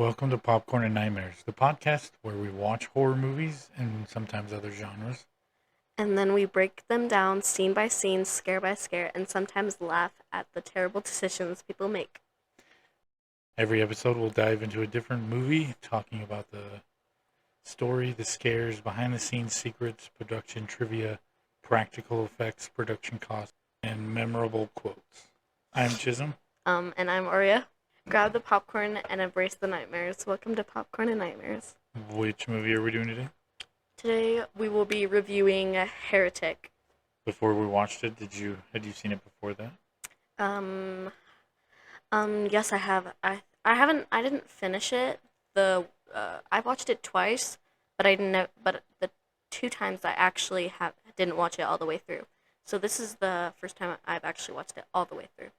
Welcome to Popcorn and Nightmares, the podcast where we watch horror movies and sometimes other genres. And then we break them down scene by scene, scare by scare, and sometimes laugh at the terrible decisions people make. Every episode we'll dive into a different movie, talking about the story, the scares, behind the scenes secrets, production trivia, practical effects, production costs, and memorable quotes. I'm Chisum. And I'm Arya. Grab the popcorn and embrace the nightmares. Welcome to Popcorn and Nightmares. Which movie are we doing today? Today we will be reviewing Heretic. Before we watched it, had you seen it before that? Um, yes, I have. I didn't finish it. I watched it twice, but I didn't know. But the two times I actually didn't watch it all the way through. So this is the first time I've actually watched it all the way through.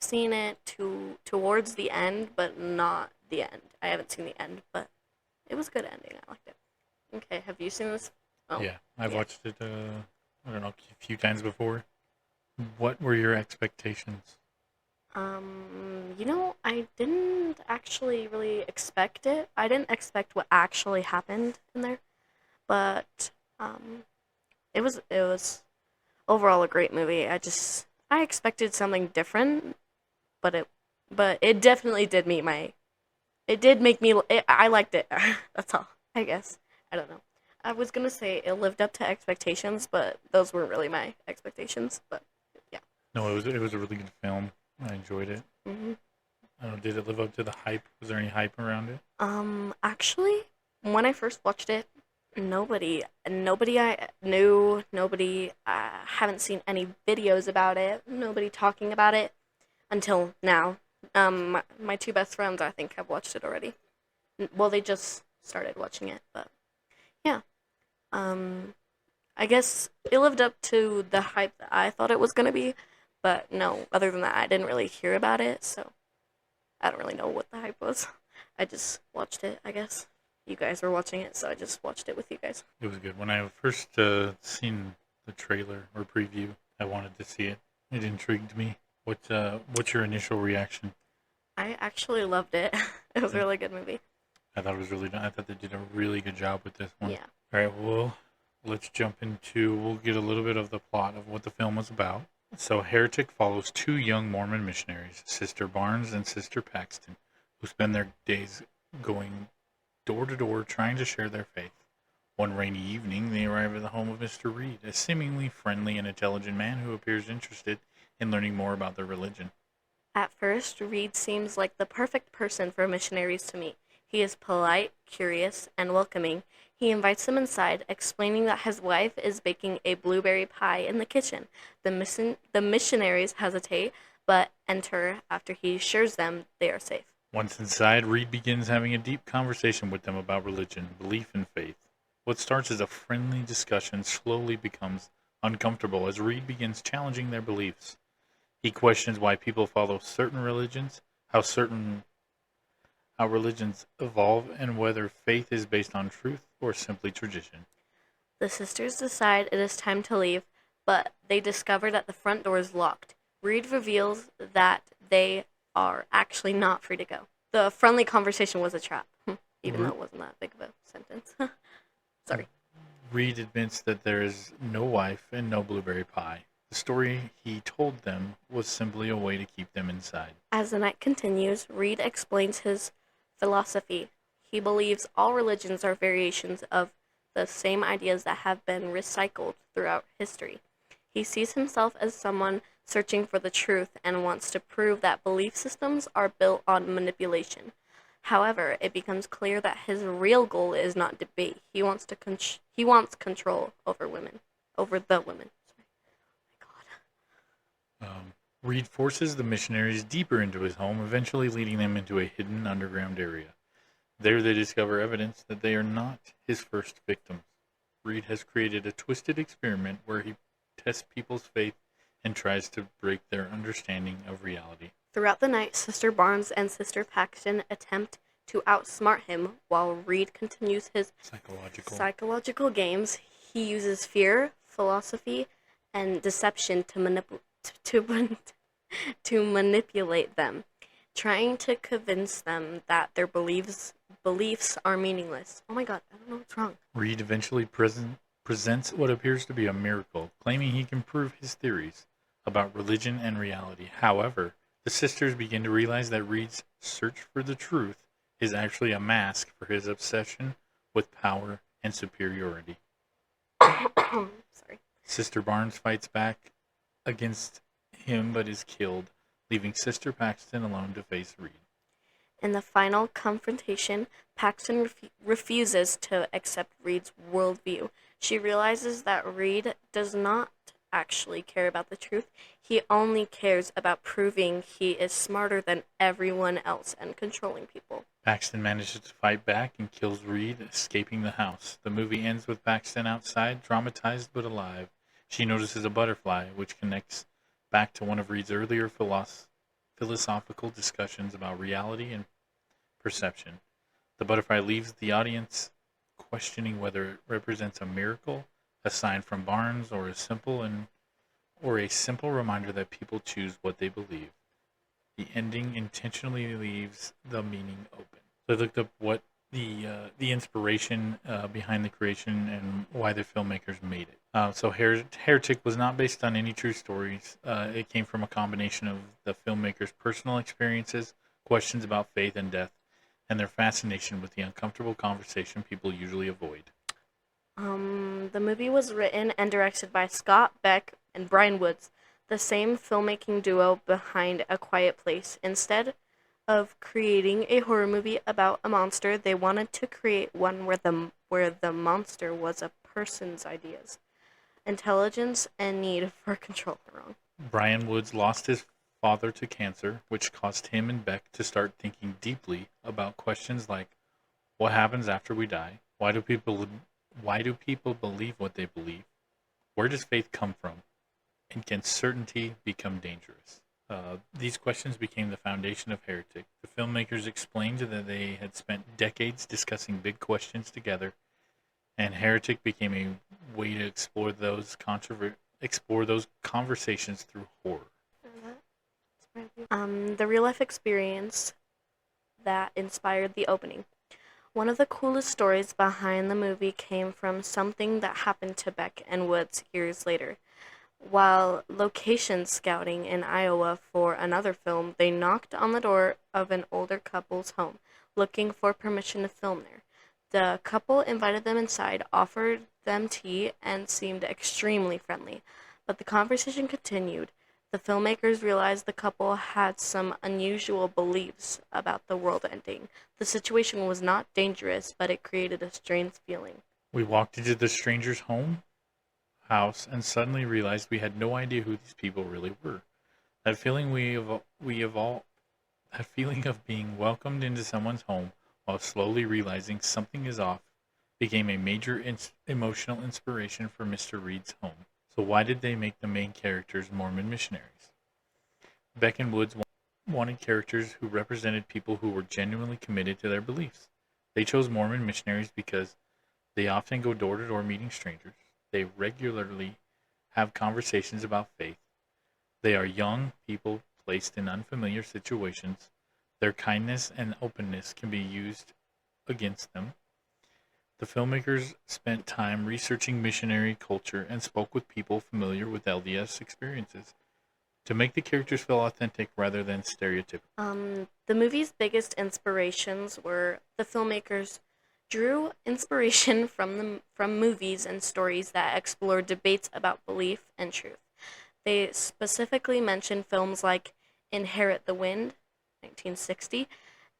I've seen it towards the end, but not the end. I haven't seen the end, but it was a good ending. I liked it. Okay, have you seen this? Oh, Yeah, I've watched it, I don't know, a few times before. What were your expectations? I didn't actually really expect it. I didn't expect what actually happened in there, but it was overall a great movie. I expected something different, but it definitely did meet my. It did make me. I liked it. That's all. I guess. I don't know. I was gonna say it lived up to expectations, but those weren't really my expectations. But yeah. No, it was a really good film. I enjoyed it. Mhm. I don't know, did it live up to the hype? Was there any hype around it? Actually, when I first watched it, nobody I knew, nobody, haven't seen any videos about it, nobody talking about it until now. My two best friends, I think, have watched it already. Well, they just started watching it, but yeah. Um, I guess it lived up to the hype that I thought it was gonna be, but no, other than that, I didn't really hear about it, so I don't really know what the hype was. I just watched it, I guess. You guys were watching it, so I just watched it with you guys. It was good. When I first seen the trailer or preview, I wanted to see it. It intrigued me. What's your initial reaction? I actually loved it. It was a Yeah, really good movie. I thought it was really. I thought they did a really good job with this one. Yeah. All right, well, let's jump into. We'll get a little bit of the plot of what the film was about. So, Heretic follows two young Mormon missionaries, Sister Barnes and Sister Paxton, who spend their days going door to door trying to share their faith. One rainy evening, they arrive at the home of Mr. Reed, a seemingly friendly and intelligent man who appears interested in learning more about their religion. At first, Reed seems like the perfect person for missionaries to meet. He is polite, curious, and welcoming. He invites them inside, explaining that his wife is baking a blueberry pie in the kitchen. The missionaries hesitate, but enter after he assures them they are safe. Once inside, Reed begins having a deep conversation with them about religion, belief, and faith. What starts as a friendly discussion slowly becomes uncomfortable as Reed begins challenging their beliefs. He questions why people follow certain religions, how religions evolve, and whether faith is based on truth or simply tradition. The sisters decide it is time to leave, but they discover that the front door is locked. Reed reveals that they are actually not free to go. The friendly conversation was a trap, even though it wasn't that big of a sentence. Sorry. Reed admits that there is no wife and no blueberry pie. The story he told them was simply a way to keep them inside. As the night continues, Reed explains his philosophy. He believes all religions are variations of the same ideas that have been recycled throughout history. He sees himself as someone searching for the truth and wants to prove that belief systems are built on manipulation. However, it becomes clear that his real goal is not debate. He wants control over women, over the women. Sorry. My God. Reed forces the missionaries deeper into his home, eventually leading them into a hidden underground area. There they discover evidence that they are not his first victims. Reed has created a twisted experiment where he tests people's faith and tries to break their understanding of reality. Throughout the night, Sister Barnes and Sister Paxton attempt to outsmart him while Reed continues his psychological games. He uses fear, philosophy, and deception to manipulate them. trying to convince them that their beliefs are meaningless. Oh my god, I don't know what's wrong. Reed eventually presents what appears to be a miracle, claiming he can prove his theories about religion and reality. However, the sisters begin to realize that Reed's search for the truth is actually a mask for his obsession with power and superiority. Sorry. Sister Barnes fights back against him but is killed, leaving Sister Paxton alone to face Reed. In the final confrontation, Paxton refuses to accept Reed's worldview. She realizes that Reed does not actually care about the truth. He only cares about proving he is smarter than everyone else and controlling people. Paxton manages to fight back and kills Reed, escaping the house. The movie ends with Paxton outside, traumatized but alive. She notices a butterfly, which connects back to one of Reed's earlier philosophical discussions about reality and perception. The butterfly leaves the audience questioning whether it represents a miracle, a sign from Barnes, or a simple reminder that people choose what they believe. The ending intentionally leaves the meaning open. So I looked up what the inspiration behind the creation and why the filmmakers made it. So Heretic was not based on any true stories. It came from a combination of the filmmakers' personal experiences, questions about faith and death, and their fascination with the uncomfortable conversation people usually avoid. The movie was written and directed by Scott, Beck, and Bryan Woods, the same filmmaking duo behind A Quiet Place. Instead of creating a horror movie about a monster, they wanted to create one where the monster was a person's ideas, intelligence, and need for control. Wrong. Bryan Woods lost his father to cancer, which caused him and Beck to start thinking deeply about questions like, what happens after we die? Why do people believe what they believe? Where does faith come from? And can certainty become dangerous? These questions became the foundation of Heretic. The filmmakers explained that they had spent decades discussing big questions together, and Heretic became a way to explore those conversations through horror. The real life experience that inspired the opening. One of the coolest stories behind the movie came from something that happened to Beck and Woods years later. While location scouting in Iowa for another film, they knocked on the door of an older couple's home, looking for permission to film there. The couple invited them inside, offered them tea, and seemed extremely friendly. But the conversation continued. The filmmakers realized the couple had some unusual beliefs about the world ending. The situation was not dangerous, but it created a strange feeling. We walked into the stranger's house and suddenly realized we had no idea who these people really were. That feeling that feeling of being welcomed into someone's home while slowly realizing something is off became a major emotional inspiration for Mr. Reed's home. So why did they make the main characters Mormon missionaries? Beck and Woods wanted characters who represented people who were genuinely committed to their beliefs. They chose Mormon missionaries because they often go door to door meeting strangers. They regularly have conversations about faith. They are young people placed in unfamiliar situations. Their kindness and openness can be used against them. The filmmakers spent time researching missionary culture and spoke with people familiar with LDS experiences to make the characters feel authentic rather than stereotypical. The movie's biggest inspirations were the filmmakers drew inspiration from movies and stories that explore debates about belief and truth. They specifically mentioned films like Inherit the Wind, 1960,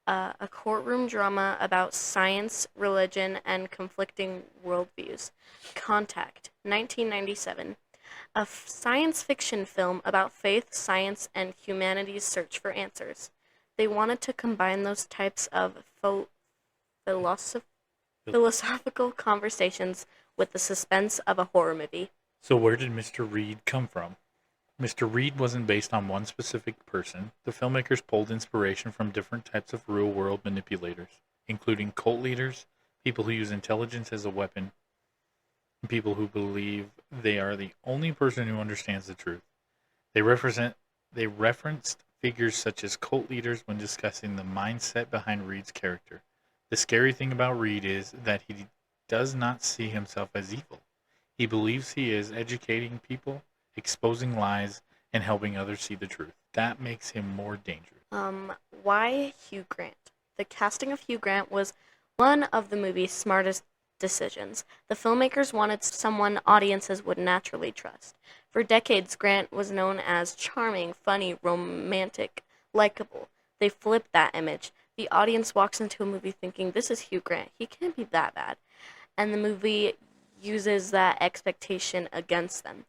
a courtroom drama about science, religion, and conflicting worldviews. Contact, 1997, a science fiction film about faith, science, and humanity's search for answers. They wanted to combine those types of philosophical conversations with the suspense of a horror movie. So where did Mr. Reed come from? Mr. Reed wasn't based on one specific person. The filmmakers pulled inspiration from different types of real-world manipulators, including cult leaders, people who use intelligence as a weapon, and people who believe they are the only person who understands the truth. They referenced figures such as cult leaders when discussing the mindset behind Reed's character. The scary thing about Reed is that he does not see himself as evil. He believes he is educating people, exposing lies, and helping others see the truth. That makes him more dangerous. Why Hugh Grant? The casting of Hugh Grant was one of the movie's smartest decisions. The filmmakers wanted someone audiences would naturally trust. For decades, Grant was known as charming, funny, romantic, likable. They flipped that image. The audience walks into a movie thinking, this is Hugh Grant. He can't be that bad. And the movie uses that expectation against them.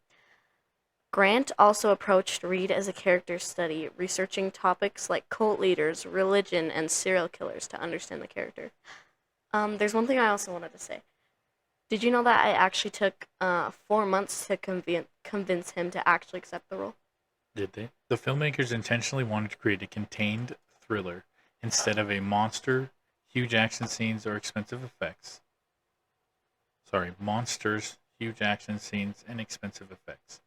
Grant also approached Reed as a character study, researching topics like cult leaders, religion, and serial killers to understand the character. There's one thing I also wanted to say. Did you know that it actually took 4 months to convince him to actually accept the role? Did they? The filmmakers intentionally wanted to create a contained thriller instead of a monster, huge action scenes, or expensive effects. Monsters, huge action scenes, and expensive effects.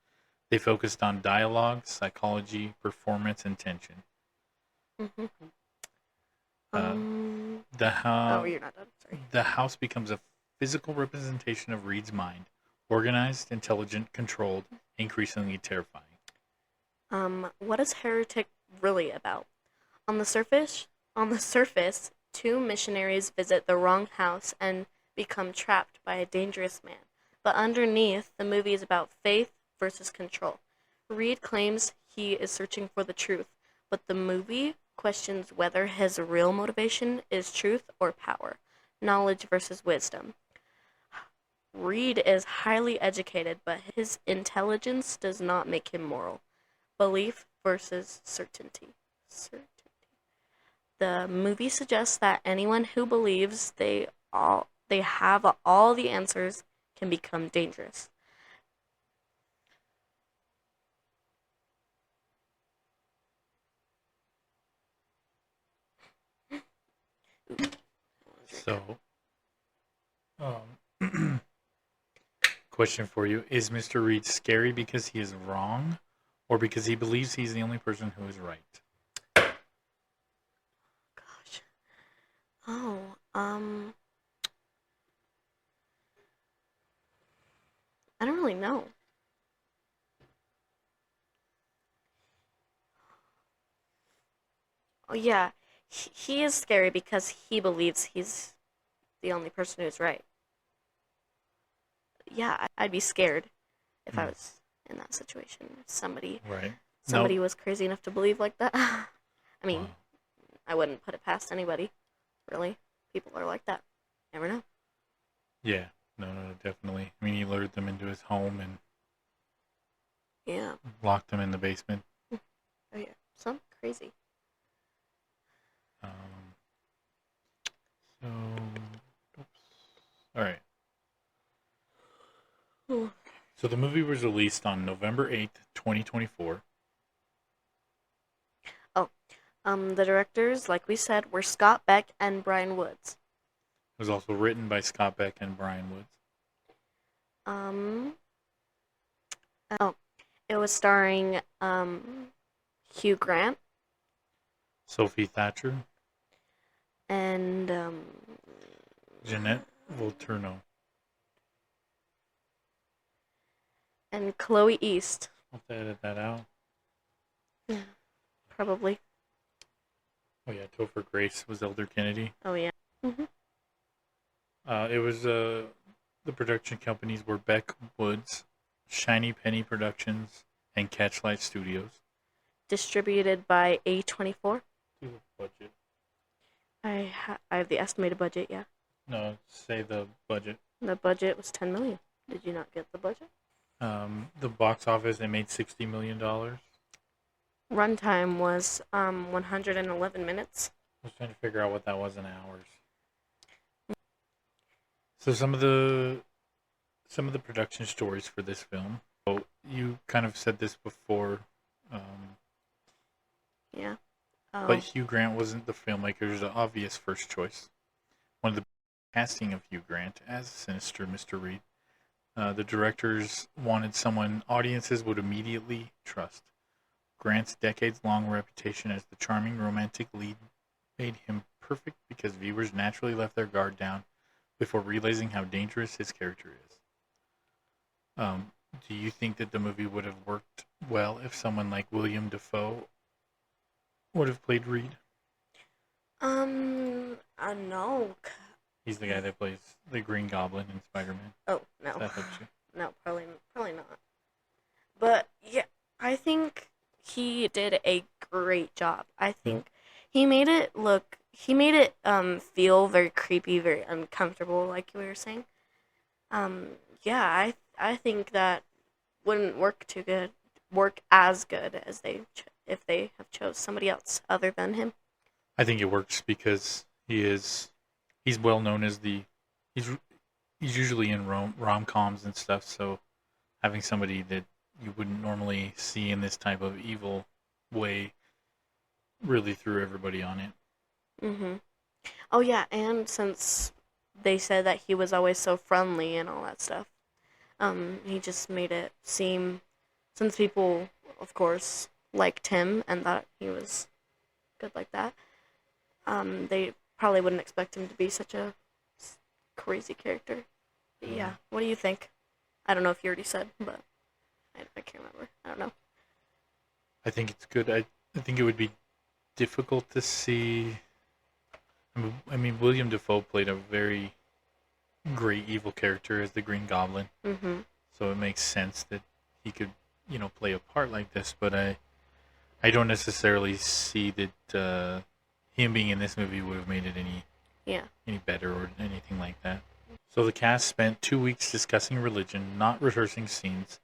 They focused on dialogue, psychology, performance, and tension. Mm-hmm. You're not done. Sorry. The house becomes a physical representation of Reed's mind, organized, intelligent, controlled, increasingly terrifying. What is Heretic really about? On the surface, two missionaries visit the wrong house and become trapped by a dangerous man. But underneath, the movie is about faith versus control. Reed claims he is searching for the truth, but the movie questions whether his real motivation is truth or power, knowledge versus wisdom. Reed is highly educated, but his intelligence does not make him moral. Belief versus certainty. The movie suggests that anyone who believes they have all the answers can become dangerous. So, question for you. Is Mr. Reed scary because he is wrong or because he believes he's the only person who is right? Gosh. I don't really know. Oh, yeah. He is scary because he believes he's the only person who's right. Yeah, I'd be scared if I was in that situation. Somebody was crazy enough to believe like that. I mean, Wow. I wouldn't put it past anybody, really. People are like that. Never know. Yeah, no, definitely. I mean, he lured them into his home and locked them in the basement. Oh, yeah. Some crazy. All right. So the movie was released on November 8th, 2024. The directors, like we said, were Scott Beck and Bryan Woods. It was also written by Scott Beck and Bryan Woods. It was starring Hugh Grant Sophie Thatcher, and Jeanette Volturno. and Chloe East. I'll have to edit that out. Yeah, probably. Oh yeah, Topher Grace was Elder Kennedy. Oh yeah. It was the production companies were Beck Woods, Shiny Penny Productions, and Catchlight Studios. Distributed by A24. Budget. I have the estimated budget. Yeah. No, say the budget. The budget was $10 million. Did you not get the budget? The box office, they made $60 million. Runtime was 111 minutes. I was trying to figure out what that was in hours. So some of the production stories for this film. So you kind of said this before. Yeah. But Hugh Grant wasn't the filmmaker's obvious first choice. One of the casting of Hugh Grant as sinister Mr. Reed. The directors wanted someone audiences would immediately trust. Grant's decades-long reputation as the charming romantic lead made him perfect because viewers naturally left their guard down before realizing how dangerous his character is. Do you think that the movie would have worked well if someone like William Dafoe would have played Reed? No. He's the guy that plays the Green Goblin in Spider-Man. Oh, no. Does that help you? No, probably not. But yeah, I think he did a great job. I think he made it feel very creepy, very uncomfortable, like you were saying. Yeah, I think that wouldn't work as good as if they have chose somebody else other than him. I think it works because he's well known as he's usually in rom-coms and stuff, so having somebody that you wouldn't normally see in this type of evil way really threw everybody on it. Mhm. Oh yeah, and since they said that he was always so friendly and all that stuff, he just made it seem, since people, of course, liked him and thought he was good like that, they probably wouldn't expect him to be such a crazy character. But yeah, what do you think? I don't know if you already said, but I can't remember. I don't know. I think it's good. I think it would be difficult to see. I mean, William Dafoe played a very great evil character as the Green Goblin, so it makes sense that he could, play a part like this. But I don't necessarily see that him being in this movie would have made it any better or anything like that. So the cast spent 2 weeks discussing religion, not rehearsing scenes.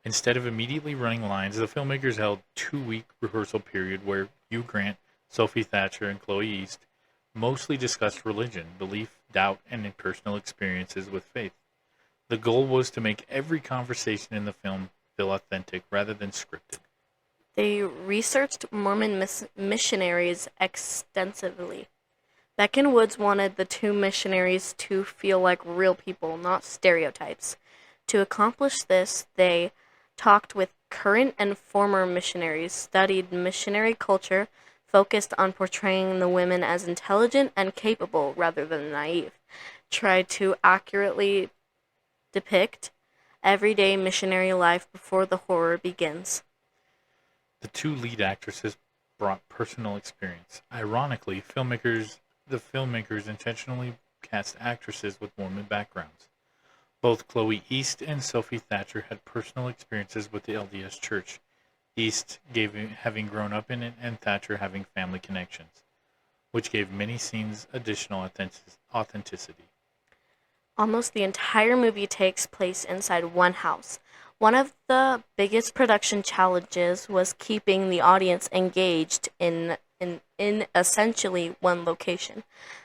Instead of immediately running lines, the filmmakers held a 2-week rehearsal period where Hugh Grant, Sophie Thatcher, and Chloe East mostly discussed religion, belief, doubt, and personal experiences with faith. The goal was to make every conversation in the film feel authentic rather than scripted. They researched Mormon missionaries extensively. Beck and Woods wanted the two missionaries to feel like real people, not stereotypes. To accomplish this, they talked with current and former missionaries, studied missionary culture, focused on portraying the women as intelligent and capable rather than naive, tried to accurately depict everyday missionary life before the horror begins. The two lead actresses brought personal experience. Ironically, the filmmakers intentionally cast actresses with Mormon backgrounds. Both Chloe East and Sophie Thatcher had personal experiences with the LDS Church, East having grown up in it and Thatcher having family connections, which gave many scenes additional authenticity. Almost the entire movie takes place inside one house. One of the biggest production challenges was keeping the audience engaged in essentially one location.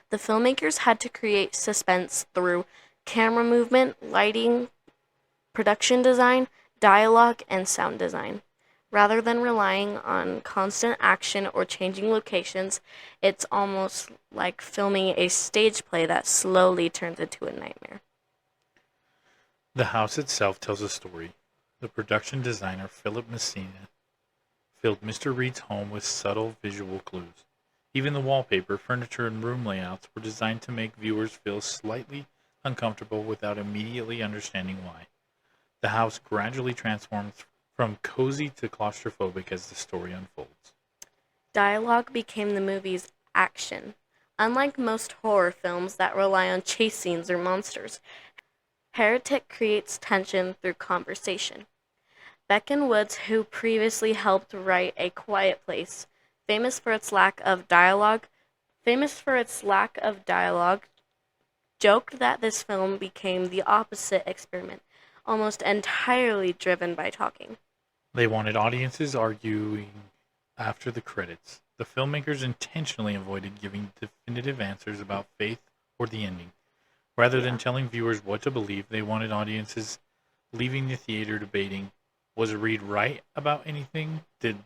The filmmakers had to create suspense through camera movement, lighting, production design, dialogue, and sound design. Rather than relying on constant action or changing locations, it's almost like filming a stage play that slowly turns into a nightmare. The house itself tells a story. The production designer, Philip Messina, filled Mr. Reed's home with subtle visual clues. Even the wallpaper, furniture, and room layouts were designed to make viewers feel slightly uncomfortable without immediately understanding why. The house gradually transforms from cozy to claustrophobic as the story unfolds. Dialogue became the movie's action. Unlike most horror films that rely on chase scenes or monsters, Heretic creates tension through conversation. Beck and Woods, who previously helped write A Quiet Place, famous for its lack of dialogue, joked that this film became the opposite experiment, almost entirely driven by talking. They wanted audiences arguing after the credits. The filmmakers intentionally avoided giving definitive answers about faith or the ending. Rather than telling viewers what to believe, they wanted audiences leaving the theater debating, was Reed right about anything? Did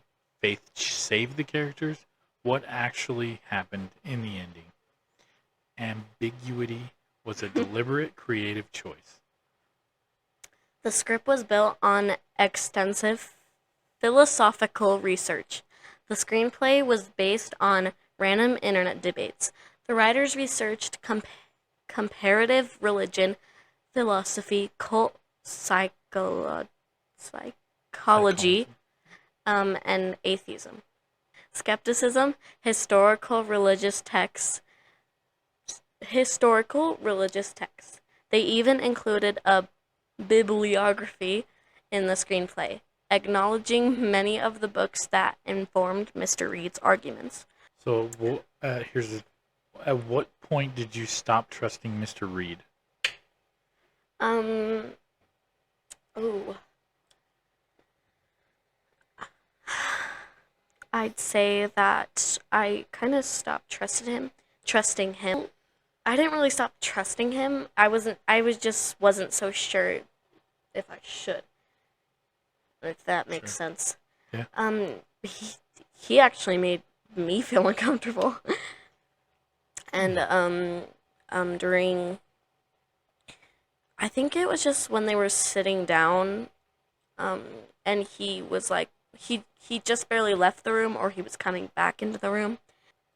faith save the characters? What actually happened in the ending? Ambiguity was a deliberate creative choice. The script was built on extensive philosophical research. The screenplay was based on random internet debates. The writers researched comparative religion, philosophy, cult psychology, and atheism. Skepticism, historical religious texts. They even included a bibliography in the screenplay, acknowledging many of the books that informed Mr. Reed's arguments. So at what point did you stop trusting Mr. Reed? Ooh. I'd say that I kind of stopped trusting him. I didn't really stop trusting him. Wasn't so sure if I should. If that makes sense. Yeah. He actually made me feel uncomfortable. And during, I think it was just when they were sitting down, and he was like, he just barely left the room, or he was coming back into the room.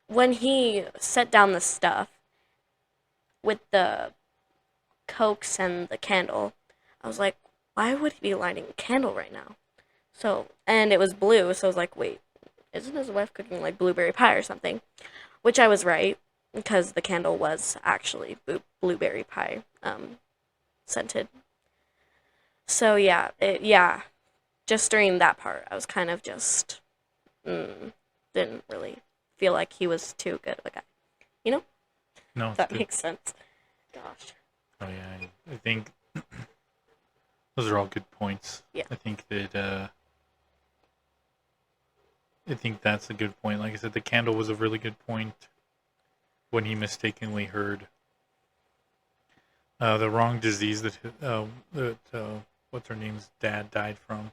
When he set down the stuff with the cokes and the candle, I was like, why would he be lighting a candle right now? So, and it was blue, so I was like, wait, isn't his wife cooking like blueberry pie or something? Which I was right, because the candle was actually blueberry pie scented. So yeah, just during that part, I was kind of just didn't really feel like he was too good of a guy. You know? No, If that makes sense. Gosh. Oh yeah, I think those are all good points. Yeah. I think that's a good point. Like I said, the candle was a really good point when he mistakenly heard the wrong disease that what's her name's dad died from.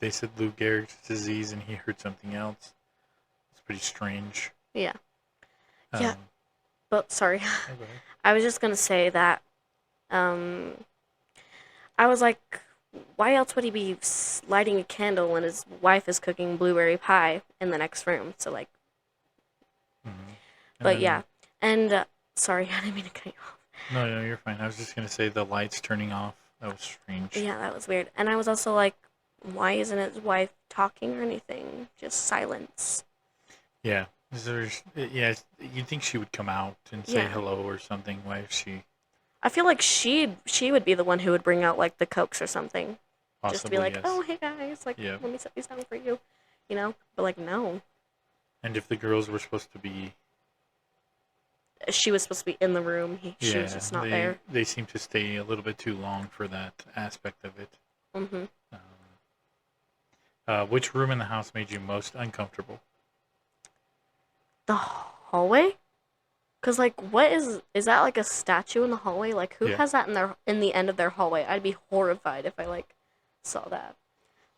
They said Lou Gehrig's disease, and he heard something else. It's pretty strange. Yeah. Yeah. But sorry, go ahead. I was just gonna say that I was like, why else would he be lighting a candle when his wife is cooking blueberry pie in the next room? So like, but yeah, and sorry, I didn't mean to cut you off. No, you're fine. I was just gonna say the lights turning off. That was strange. Yeah, that was weird. And I was also like, why isn't his wife talking or anything? Just silence. Yeah. You'd think she would come out and say hello or something. Why is she? I feel like she would be the one who would bring out like the cokes or something. Possibly, just to be like, yes. oh hey guys, like let me set these down for you, you know. But like no. And if the girls were supposed to be, she was supposed to be in the room. She was just not there. They seem to stay a little bit too long for that aspect of it. Mm-hmm. Which room in the house made you most uncomfortable? The hallway? Cause like, what is that like a statue in the hallway? Like, who has that in the end of their hallway? I'd be horrified if I like saw that.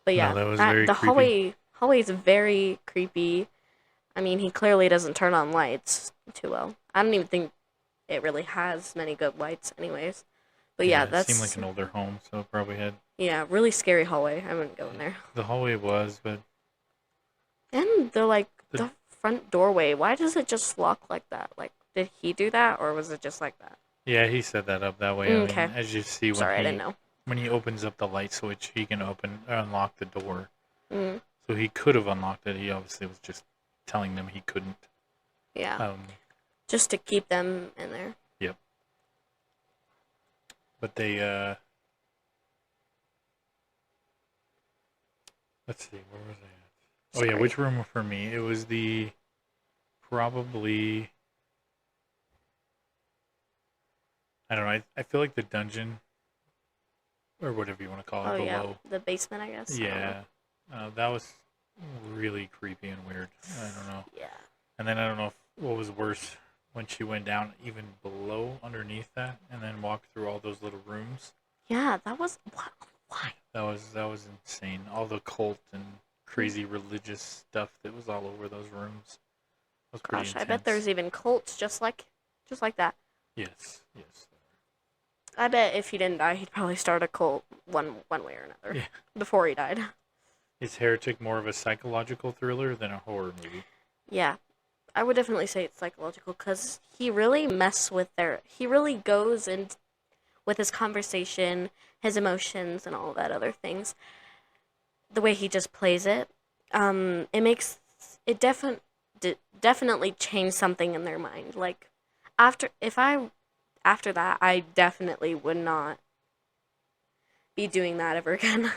But yeah, that was very creepy. hallway is very creepy. I mean, he clearly doesn't turn on lights too well. I don't even think it really has many good lights, anyways. But yeah, it seemed like an older home, so it probably had. Yeah, really scary hallway. I wouldn't go in there. The hallway was, but. And the front doorway. Why does it just lock like that? Like, did he do that, or was it just like that? Yeah, he set that up that way. Okay. I mean, as you see, I didn't know. When he opens up the light switch, he can unlock the door. Mm. So he could have unlocked it. He obviously was just telling them he couldn't. Yeah. Just to keep them in there. Yep. But they, let's see, where was I at? Sorry. Oh yeah, which room for me? It was probably, I don't know, I feel like the dungeon, or whatever you want to call it, below. Yeah, the basement, I guess. Yeah, that was really creepy and weird. I don't know. Yeah. And then I don't know what was worse, when she went down even below, underneath that, and then walked through all those little rooms. Yeah, that was why. That was insane. All the cult and crazy religious stuff that was all over those rooms. Was pretty Gosh, intense. I bet there's even cults just like that. Yes. I bet if he didn't die, he'd probably start a cult one way or another Yeah. before he died. Is Heretic more of a psychological thriller than a horror movie? Yeah, I would definitely say it's psychological because he really he really goes in with his conversation, his emotions, and all that other things. The way he just plays it, it makes it definitely change something in their mind. Like after that, I definitely would not be doing that ever again.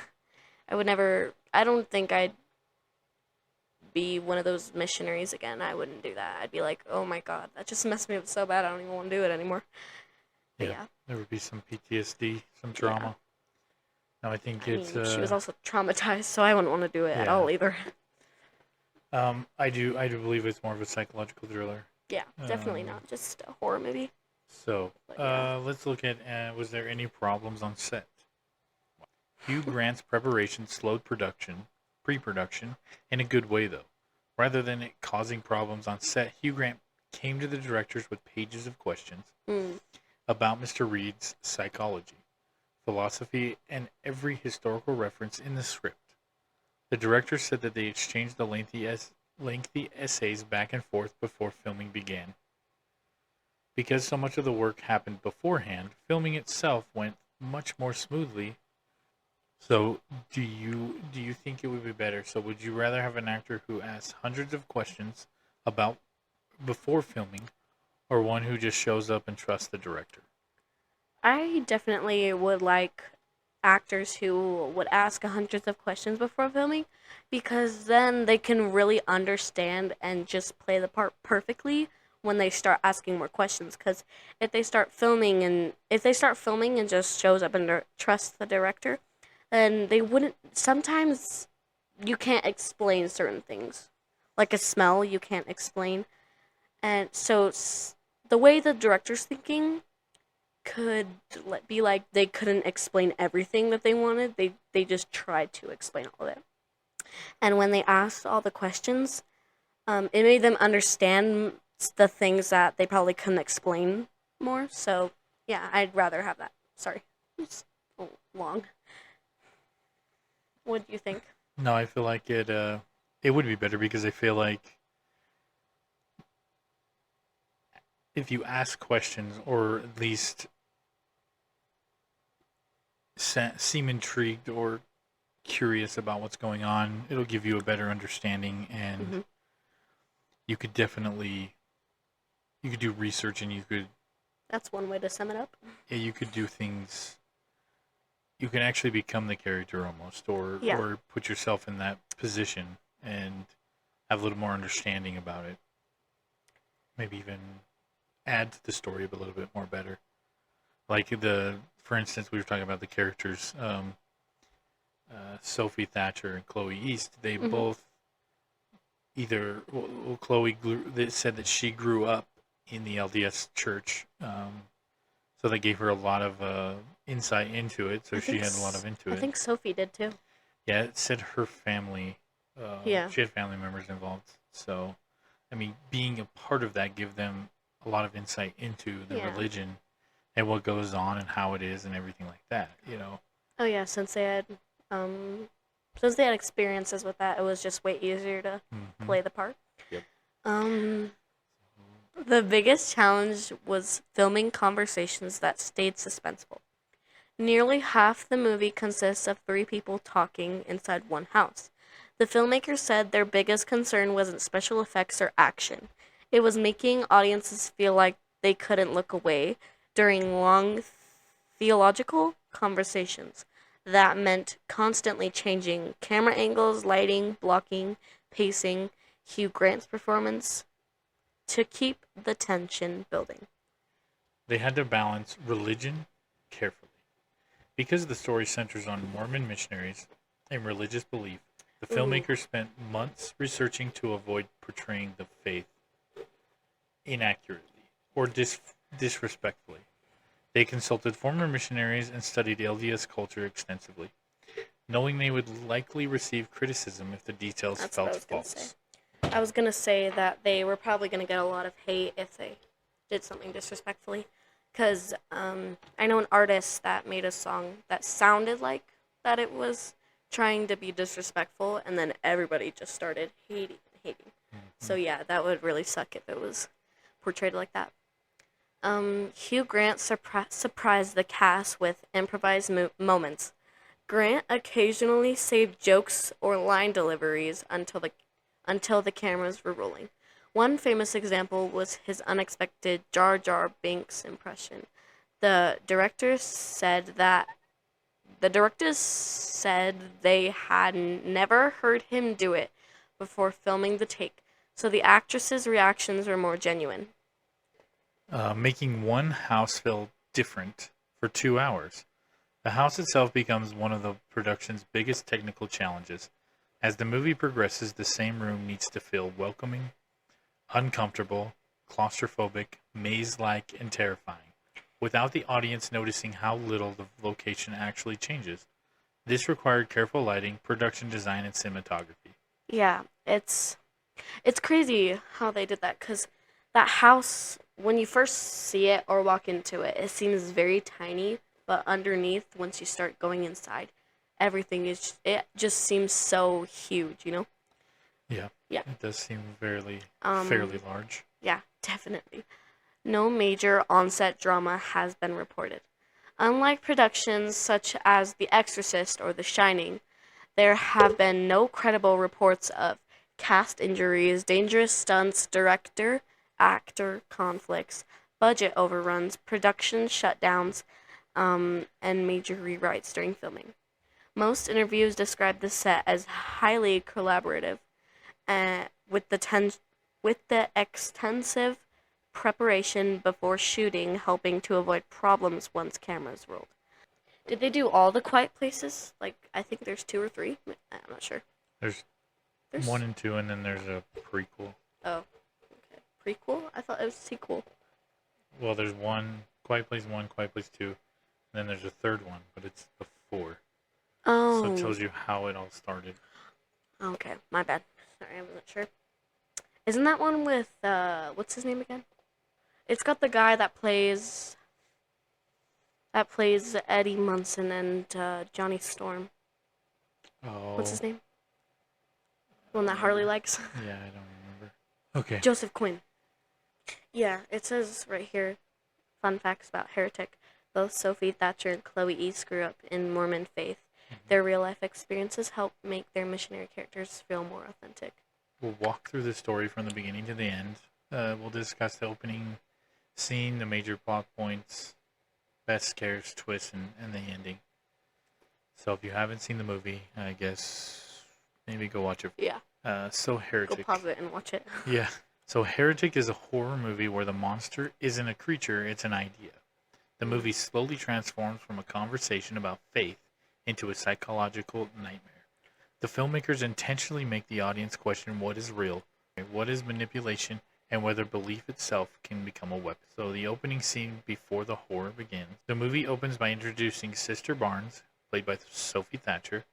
I would never. I don't think I'd be one of those missionaries again. I wouldn't do that. I'd be like, oh my god, that just messed me up so bad. I don't even want to do it anymore. But yeah. There would be some PTSD, some Yeah. trauma. No, I think I it's. mean, she was also traumatized, so I wouldn't want to do it at Yeah. all either. I do believe it's more of a psychological thriller. Yeah, definitely not just a horror movie. So, But yeah. let's look at was there any problems on set? Hugh Grant's preparation slowed pre-production, in a good way though. Rather than it causing problems on set, Hugh Grant came to the directors with pages of questions about Mr. Reed's psychology, philosophy, and every historical reference in the script. The director said that they exchanged the lengthy essays back and forth before filming began. Because so much of the work happened beforehand, filming itself went much more smoothly. So, do you think it would be better? So, would you rather have an actor who asks hundreds of questions about before filming, or one who just shows up and trusts the director? I definitely would like actors who would ask hundreds of questions before filming because then they can really understand and just play the part perfectly when they start asking more questions because if they start filming and just shows up and trust the director, then they wouldn't. Sometimes you can't explain certain things, like a smell you can't explain, and so the way the director's thinking could be like they couldn't explain everything that they wanted. They just tried to explain all of it, and when they asked all the questions, it made them understand the things that they probably couldn't explain more. So yeah, I'd rather have that. Sorry, it's long. What do you think? No, I feel like it would be better because I feel like if you ask questions or at least seem intrigued or curious about what's going on, it'll give you a better understanding, and you could definitely do research, and That's one way to sum it up. you could do things. You can actually become the character almost, or put yourself in that position and have a little more understanding about it. Maybe even add to the story a little bit more better. Like for instance, we were talking about the characters, Sophie Thatcher and Chloe East. They both Chloe they said that she grew up in the LDS church, so they gave her a lot of insight into it. So she had a lot of into it. I think Sophie did too. Yeah, it said her family. She had family members involved. So, I mean, being a part of that gave them a lot of insight into the religion and what goes on and how it is and everything like that. Oh yeah, since they had experiences with that, it was just way easier to play the part. Yep. The biggest challenge was filming conversations that stayed suspenseful. Nearly half the movie consists of 3 people talking inside one house. The filmmakers said their biggest concern wasn't special effects or action. It was making audiences feel like they couldn't look away during long theological conversations. That meant constantly changing camera angles, lighting, blocking, pacing, Hugh Grant's performance to keep the tension building. They had to balance religion carefully. Because the story centers on Mormon missionaries and religious belief, the filmmakers spent months researching to avoid portraying the faith inaccurately or disrespectfully. They consulted former missionaries and studied LDS culture extensively, knowing they would likely receive criticism if the details felt false. I was going to say that they were probably going to get a lot of hate if they did something disrespectfully, Because I know an artist that made a song that sounded like that it was trying to be disrespectful, and then everybody just started hating and hating. So yeah, that would really suck if it was portrayed like that. Hugh Grant surprised the cast with improvised moments. Grant occasionally saved jokes or line deliveries until the cameras were rolling. One famous example was his unexpected Jar Jar Binks impression. The directors said they had never heard him do it before filming the take, so the actresses' reactions were more genuine. Making one house feel different for 2 hours. The house itself becomes one of the production's biggest technical challenges. As the movie progresses, the same room needs to feel welcoming, uncomfortable, claustrophobic, maze-like, and terrifying, without the audience noticing how little the location actually changes. This required careful lighting, production design, and cinematography. Yeah, it's crazy how they did that, because that house, when you first see it or walk into it, it seems very tiny, but underneath, once you start going inside, it just seems so huge, you know? Yeah, Yeah. it does seem fairly large. Yeah, definitely. No major on-set drama has been reported. Unlike productions such as The Exorcist or The Shining, there have been no credible reports of cast injuries, dangerous stunts, director-actor conflicts, budget overruns, production shutdowns, and major rewrites during filming. Most interviews describe the set as highly collaborative, with the extensive preparation before shooting helping to avoid problems once cameras rolled. Did they do all the quiet places? Like, I think there's 2 or 3. I'm not sure. There's There's 1 and 2, and then there's a prequel. Oh, okay. Prequel? I thought it was sequel. Well, there's Quiet Place 1, Quiet Place 2, and then there's a third one, but it's before. Oh. So it tells you how it all started. Okay, my bad. Sorry, I wasn't sure. Isn't that one with, what's his name again? It's got the guy that plays Eddie Munson and Johnny Storm. Oh. What's his name? The one that Harley likes? Yeah, I don't remember. Okay. Joseph Quinn. Yeah, it says right here, fun facts about Heretic. Both Sophie Thatcher and Chloe East grew up in Mormon faith. Their real-life experiences help make their missionary characters feel more authentic. We'll walk through the story from the beginning to the end. We'll discuss the opening scene, the major plot points, best scares, twists, and the ending. So if you haven't seen the movie, I guess maybe go watch it. Yeah. So Heretic. Go pause it and watch it. Yeah. So Heretic is a horror movie where the monster isn't a creature, it's an idea. The movie slowly transforms from a conversation about faith into a psychological nightmare. The filmmakers intentionally make the audience question what is real, what is manipulation, and whether belief itself can become a weapon. So the opening scene before the horror begins. The movie opens by introducing Sister Barnes, played by Sophie Thatcher,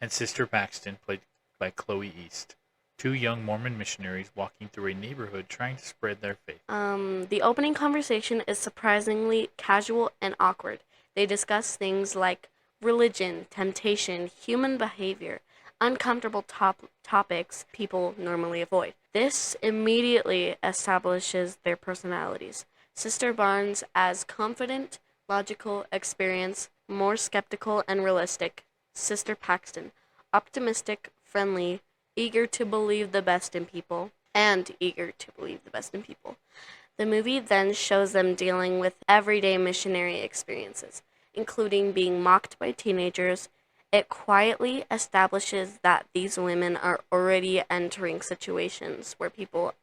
and Sister Paxton, played by Chloe East. 2 young Mormon missionaries walking through a neighborhood trying to spread their faith. The opening conversation is surprisingly casual and awkward. They discuss things like religion, temptation, human behavior, uncomfortable topics people normally avoid. This immediately establishes their personalities. Sister Barnes as confident, logical, experienced, more skeptical and realistic. Sister Paxton, optimistic, friendly, eager to believe the best in people, and eager to believe the best in people. The movie then shows them dealing with everyday missionary experiences, including being mocked by teenagers. It quietly establishes that these women are already entering situations where people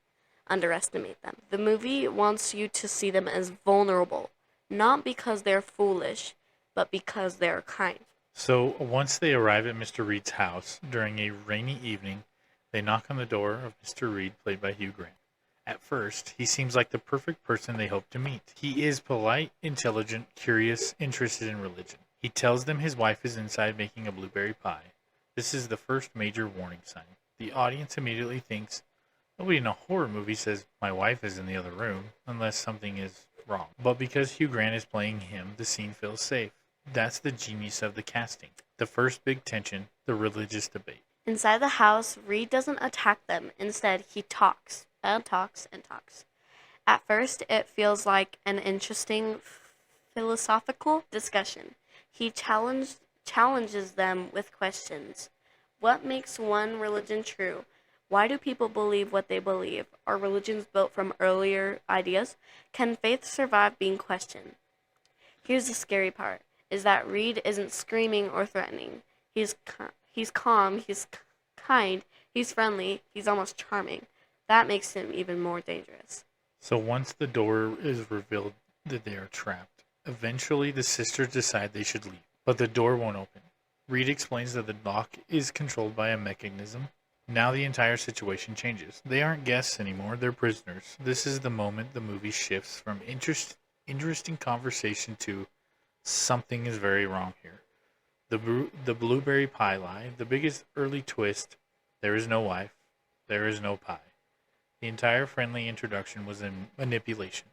underestimate them. The movie wants you to see them as vulnerable, not because they're foolish, but because they're kind. So once they arrive at Mr. Reed's house during a rainy evening, they knock on the door of Mr. Reed, played by Hugh Grant. At first, he seems like the perfect person they hope to meet. He is polite, intelligent, curious, interested in religion. He tells them his wife is inside making a blueberry pie. This is the first major warning sign. The audience immediately thinks, nobody in a horror movie says, my wife is in the other room, unless something is wrong. But because Hugh Grant is playing him, the scene feels safe. That's the genius of the casting. The first big tension, the religious debate. Inside the house, Reed doesn't attack them. Instead, he talks and talks and talks. At first, it feels like an interesting philosophical discussion. He challenges them with questions. What makes one religion true? Why do people believe what they believe? Are religions built from earlier ideas? Can faith survive being questioned? Here's the scary part, is that Reed isn't screaming or threatening. He's calm, he's kind, he's friendly, he's almost charming. That makes him even more dangerous. So once the door is revealed that they are trapped, eventually the sisters decide they should leave. But the door won't open. Reed explains that the lock is controlled by a mechanism. Now the entire situation changes. They aren't guests anymore, they're prisoners. This is the moment the movie shifts from interesting conversation to something is very wrong here. The blueberry pie lie, the biggest early twist, there is no wife, there is no pie. The entire friendly introduction was a manipulation.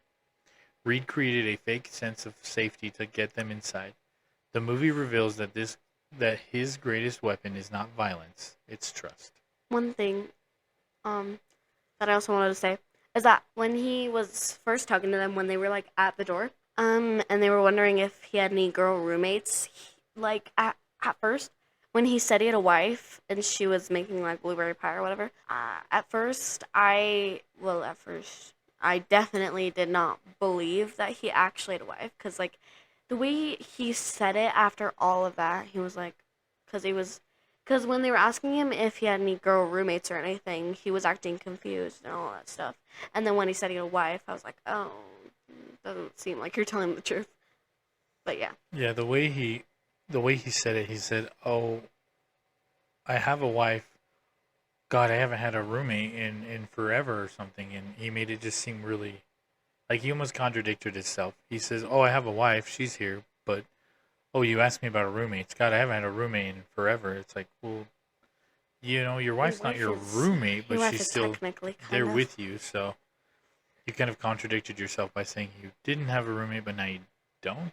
Reed created a fake sense of safety to get them inside. The movie reveals that his greatest weapon is not violence, it's trust. One thing that I also wanted to say is that when he was first talking to them, when they were like at the door, and they were wondering if he had any girl roommates, like at first, when he said he had a wife and she was making like blueberry pie or whatever, at first I definitely did not believe that he actually had a wife, because like the way he said it after all of that, he was like, because when they were asking him if he had any girl roommates or anything, he was acting confused and all that stuff. And then when he said he had a wife, I was like, oh, doesn't seem like you're telling the truth. But yeah. Yeah, the way he said it, he said, "Oh, I have a wife. God, I haven't had a roommate in forever or something." And he made it just seem really like he almost contradicted himself. He says, "Oh, I have a wife. She's here, but oh, you asked me about a roommate. God, I haven't had a roommate in forever." It's like, well, your wife's not your roommate, but she's still there with you. So you kind of contradicted yourself by saying you didn't have a roommate, but now you don't.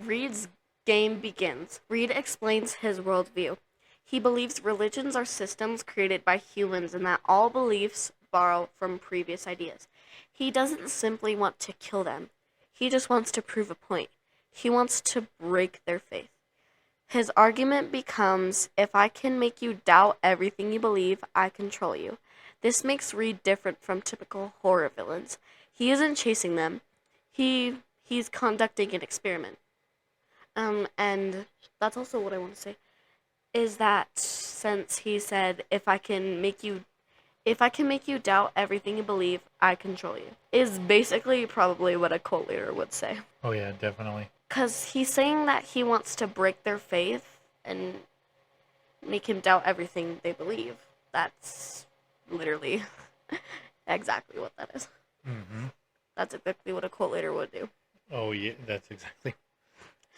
Reed's game begins. Reed explains his worldview. He believes religions are systems created by humans and that all beliefs borrow from previous ideas. He doesn't simply want to kill them. He just wants to prove a point. He wants to break their faith. His argument becomes, if I can make you doubt everything you believe, I control you. This makes Reed different from typical horror villains. He isn't chasing them. He's conducting an experiment. And that's also what I want to say, is that since he said, if I can make you doubt everything you believe, I control you, is basically probably what a cult leader would say. Oh yeah, definitely. Because he's saying that he wants to break their faith and make him doubt everything they believe. That's literally exactly what that is. Mm-hmm. That's exactly what a cult leader would do. Oh yeah, that's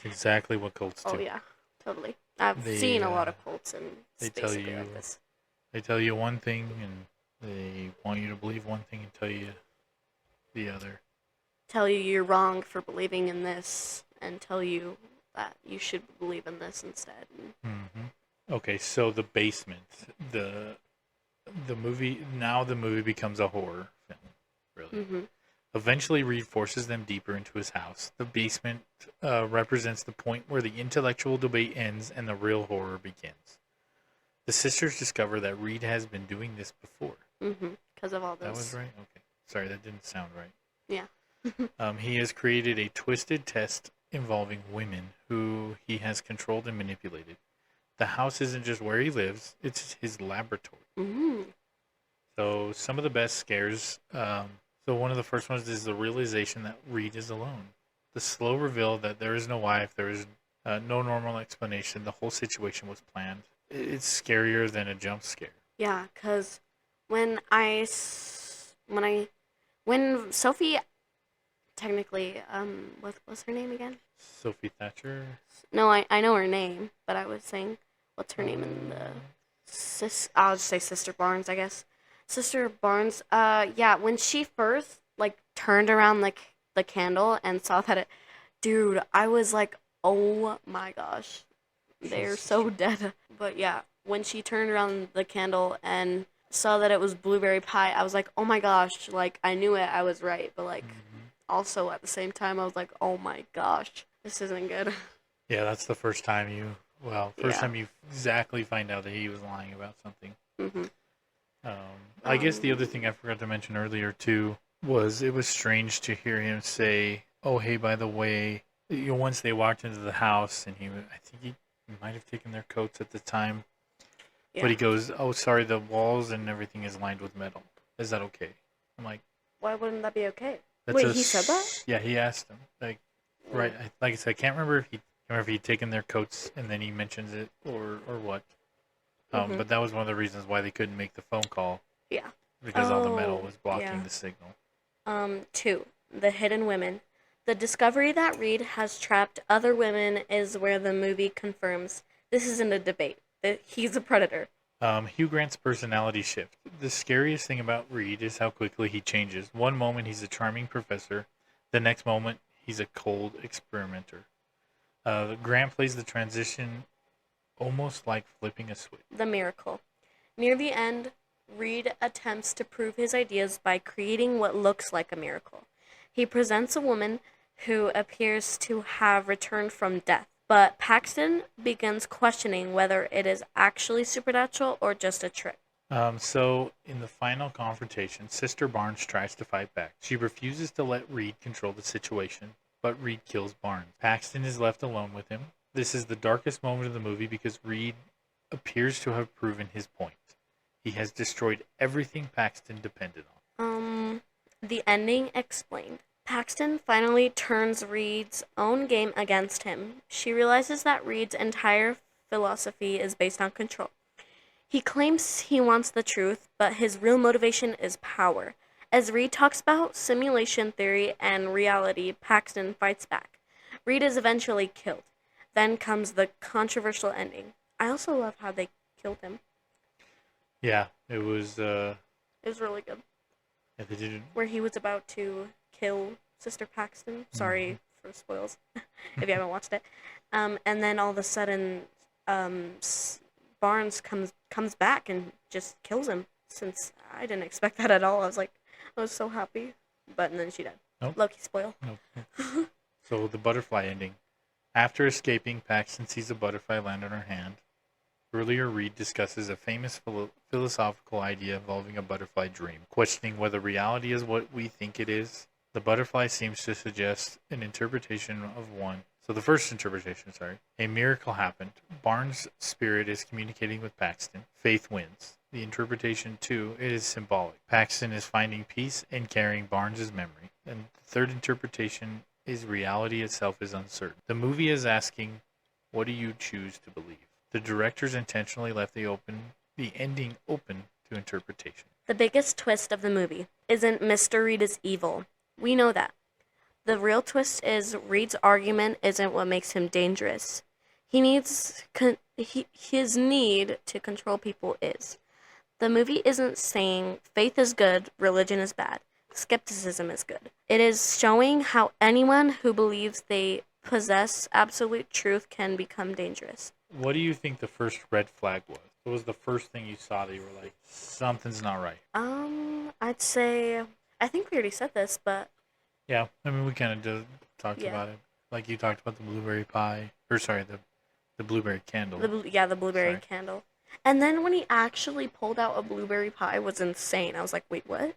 exactly what cults do. Oh yeah, totally. I've seen a lot of cults, and they it's tell basically you like this. They tell you one thing, and they want you to believe one thing, and tell you the other. Tell you you're wrong for believing in this, and tell you that you should believe in this instead. Mm-hmm. Okay, so the basement, the movie. Now the movie becomes a horror film, really. Mm-hmm. Eventually, Reed forces them deeper into his house. The basement represents the point where the intellectual debate ends and the real horror begins. The sisters discover that Reed has been doing this before. Mm-hmm. Because of all this. That was right? Okay. Sorry, that didn't sound right. Yeah. He has created a twisted test involving women who he has controlled and manipulated. The house isn't just where he lives, it's his laboratory. Mm-hmm. So some of the best scares... So one of the first ones is the realization that Reed is alone. The slow reveal that there is no wife, there is no normal explanation. The whole situation was planned. It's scarier than a jump scare. Yeah, because when Sophie, technically, what's her name again? Sophie Thatcher? No, I know her name, but I was saying, what's her name in the... I'll just say Sister Barnes, I guess. Sister Barnes, yeah, when she first, like, turned around the the candle and saw that it, dude, I was like, oh my gosh, they're so dead. But yeah, when she turned around the candle and saw that it was blueberry pie, I was like, oh my gosh, like I knew it, I was right. But like, also at the same time, I was like, oh my gosh, this isn't good. Yeah, that's the first time Yeah. time you exactly find out that he was lying about something. hmm I guess the other thing I forgot to mention earlier too was it was strange to hear him say, "Oh, hey, by the way," once they walked into the house, and I think he might have taken their coats at the time, Yeah. but he goes, "Oh, sorry, the walls and everything is lined with metal. Is that okay?" I'm like, Why wouldn't that be okay? "That's Wait, he said that? Yeah, he asked him. Right. Like I said, I can't remember if he'd taken their coats and then he mentions it or what. But that was one of the reasons why they couldn't make the phone call Yeah. because all the metal Oh, was blocking yeah. the signal. 2. The hidden women. The discovery that Reed has trapped other women is where the movie confirms this isn't a debate, that he's a predator. Hugh Grant's personality shift. The scariest thing about Reed is how quickly he changes. One moment he's a charming professor, the next moment he's a cold experimenter. Grant plays the transition almost like flipping a switch. The miracle. Near the end, Reed attempts to prove his ideas by creating what looks like a miracle. He presents a woman who appears to have returned from death, but Paxton begins questioning whether it is actually supernatural or just a trick. So, in the final confrontation, Sister Barnes tries to fight back. She refuses to let Reed control the situation, but Reed kills Barnes. Paxton is left alone with him. This is the darkest moment of the movie because Reed appears to have proven his point. He has destroyed everything Paxton depended on. The ending explained. Paxton finally turns Reed's own game against him. She realizes that Reed's entire philosophy is based on control. He claims he wants the truth, but his real motivation is power. As Reed talks about simulation theory and reality, Paxton fights back. Reed is eventually killed. Then comes the controversial ending. I also love how they killed him. Yeah, it was. It was really good. Yeah, they didn't. Where he was about to kill Sister Paxton. Sorry for spoils if you haven't watched it. And then all of a sudden, Barnes comes back and just kills him. Since I didn't expect that at all, I was so happy. But and then she died. Nope. Loki spoil. Nope. So the butterfly ending. After escaping, Paxton sees a butterfly land on her hand. Earlier, Reed discusses a famous philosophical idea involving a butterfly dream, questioning whether reality is what we think it is. The butterfly seems to suggest an interpretation of one. So the first interpretation, a miracle happened. Barnes' spirit is communicating with Paxton. Faith wins. The interpretation 2 is symbolic. Paxton is finding peace and carrying Barnes' memory. And the third interpretation is reality itself is uncertain. The movie is asking, what do you choose to believe? The directors intentionally left the ending open to interpretation. The biggest twist of the movie isn't Mr. Reed is evil. We know that. The real twist is Reed's argument isn't what makes him dangerous. His need to control people is. The movie isn't saying faith is good, religion is bad, skepticism is good. It is showing how anyone who believes they possess absolute truth can become dangerous. What do you think the first red flag was? What was the first thing you saw that you were like, something's not right? I'd say, I think we already said this, but... Yeah, I mean, we kind of talked about it. Like you talked about the blueberry pie, the blueberry candle. The blueberry candle. And then when he actually pulled out a blueberry pie was insane. I was like, wait, what?